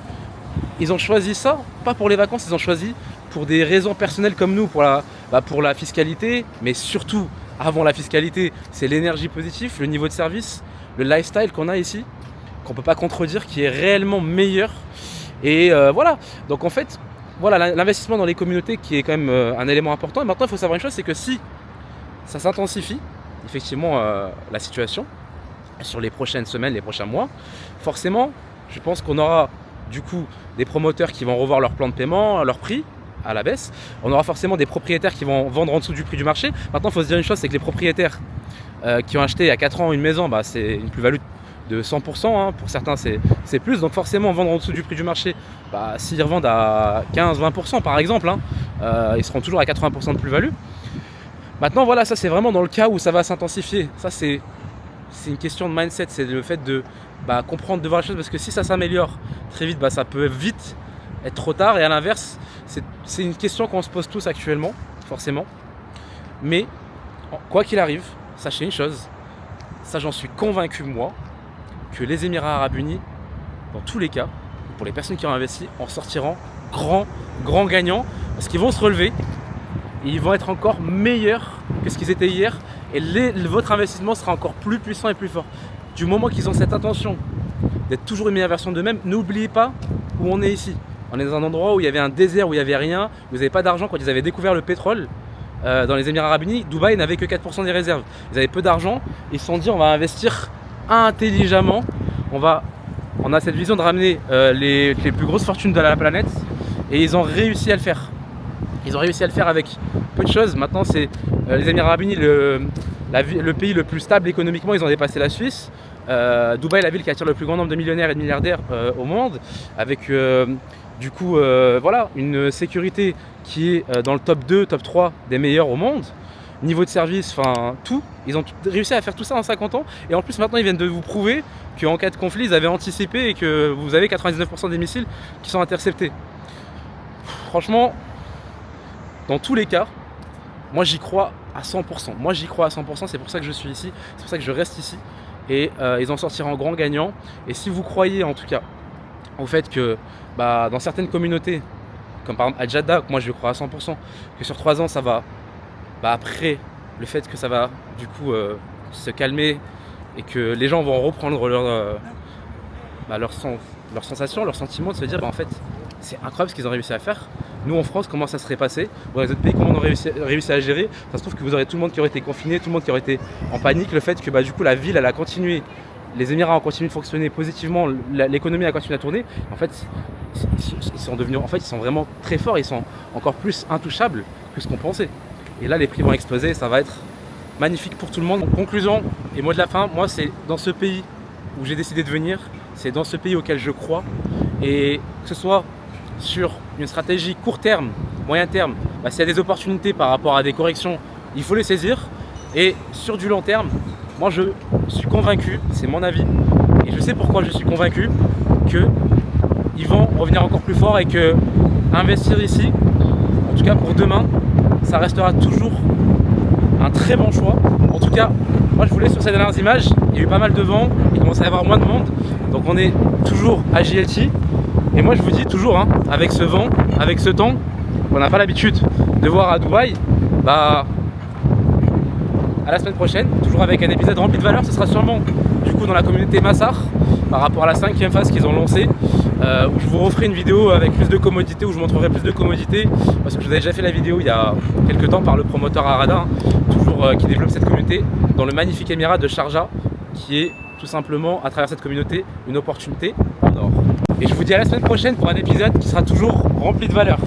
ils ont choisi ça, pas pour les vacances, ils ont choisi pour des raisons personnelles comme nous, pour la fiscalité, mais surtout, avant la fiscalité, c'est l'énergie positive, le niveau de service, le lifestyle qu'on a ici, qu'on ne peut pas contredire, qui est réellement meilleur. Et voilà, donc en fait, voilà l'investissement dans les communautés qui est quand même un élément important. Et maintenant, il faut savoir une chose, c'est que si ça s'intensifie, effectivement, la situation, sur les prochaines semaines, les prochains mois, forcément, je pense qu'on aura du coup des promoteurs qui vont revoir leur plan de paiement, leur prix à la baisse. On aura forcément des propriétaires qui vont vendre en dessous du prix du marché. Maintenant, il faut se dire une chose, c'est que les propriétaires qui ont acheté il y a 4 ans une maison, c'est une plus-value de 100%, pour certains c'est plus. Donc forcément, vendre en dessous du prix du marché, s'ils revendent à 15-20% par exemple, ils seront toujours à 80% de plus-value. Maintenant, voilà, ça c'est vraiment dans le cas où ça va s'intensifier. Ça c'est une question de mindset, c'est le fait de comprendre, de voir les choses, parce que si ça s'améliore très vite, ça peut vite être trop tard, et à l'inverse, c'est une question qu'on se pose tous actuellement, forcément. Mais quoi qu'il arrive, sachez une chose, ça j'en suis convaincu moi, que les Émirats Arabes Unis, dans tous les cas, pour les personnes qui ont investi, en sortiront grands gagnants, parce qu'ils vont se relever, et ils vont être encore meilleurs que ce qu'ils étaient hier, et votre investissement sera encore plus puissant et plus fort. Du moment qu'ils ont cette intention d'être toujours une meilleure version d'eux-mêmes, n'oubliez pas où on est ici. On est dans un endroit où il y avait un désert, où il n'y avait rien, où vous n'avez pas d'argent. Quand ils avaient découvert le pétrole dans les Émirats Arabes Unis, Dubaï n'avait que 4% des réserves. Ils avaient peu d'argent, ils se sont dit on va investir intelligemment, on a cette vision de ramener les plus grosses fortunes de la planète, et ils ont réussi à le faire. Ils ont réussi à le faire avec peu de choses. Maintenant, c'est les Émirats Arabes Unis, le pays le plus stable économiquement. Ils ont dépassé la Suisse. Dubaï, la ville qui attire le plus grand nombre de millionnaires et de milliardaires au monde, avec du coup voilà, une sécurité qui est dans le top 2, top 3 des meilleurs au monde. Niveau de service, enfin tout. Ils ont réussi à faire tout ça en 50 ans. Et en plus, maintenant, ils viennent de vous prouver qu'en cas de conflit, ils avaient anticipé et que vous avez 99% des missiles qui sont interceptés. Franchement, dans tous les cas, moi j'y crois à 100%. Moi j'y crois à 100%, c'est pour ça que je suis ici, c'est pour ça que je reste ici. Et ils en sortiront grand gagnant. Et si vous croyez en tout cas au fait que dans certaines communautés, comme par exemple à Jeddah, moi je crois à 100%, que sur 3 ans ça va, après le fait que ça va du coup se calmer et que les gens vont reprendre leurs sensations, leurs sentiments, de se dire en fait c'est incroyable ce qu'ils ont réussi à faire. Nous en France, comment ça serait passé? Dans les autres pays, comment on aurait réussi à gérer? Ça se trouve que vous aurez tout le monde qui aurait été confiné, tout le monde qui aurait été en panique. Le fait que du coup la ville elle a continué, les Émirats ont continué de fonctionner positivement, l'économie a continué à tourner. En fait, ils sont devenus, ils sont vraiment très forts, ils sont encore plus intouchables que ce qu'on pensait. Et là les prix vont exploser, ça va être magnifique pour tout le monde. En conclusion et mot de la fin, moi c'est dans ce pays où j'ai décidé de venir, c'est dans ce pays auquel je crois, et que ce soit sur une stratégie court terme, moyen terme, s'il y a des opportunités par rapport à des corrections, il faut les saisir. Et sur du long terme, moi je suis convaincu, c'est mon avis, et je sais pourquoi je suis convaincu, que ils vont revenir encore plus fort et que investir ici, en tout cas pour demain, ça restera toujours un très bon choix. En tout cas, moi je vous laisse sur ces dernières images, il y a eu pas mal de vent, il commence à y avoir moins de monde, donc on est toujours à JLT. Et moi je vous dis toujours, hein, avec ce vent, avec ce temps, qu'on n'a pas l'habitude de voir à Dubaï, bah à la semaine prochaine, toujours avec un épisode rempli de valeur. Ce sera sûrement du coup dans la communauté Massar par rapport à la 5e phase qu'ils ont lancée, où je vous referai une vidéo avec plus de commodité, où je vous montrerai plus de commodité, parce que je vous avais déjà fait la vidéo il y a quelques temps par le promoteur Arada, hein, toujours qui développe cette communauté dans le magnifique émirat de Sharjah, qui est tout simplement à travers cette communauté une opportunité en or. Et je vous dis à la semaine prochaine pour un épisode qui sera toujours rempli de valeur.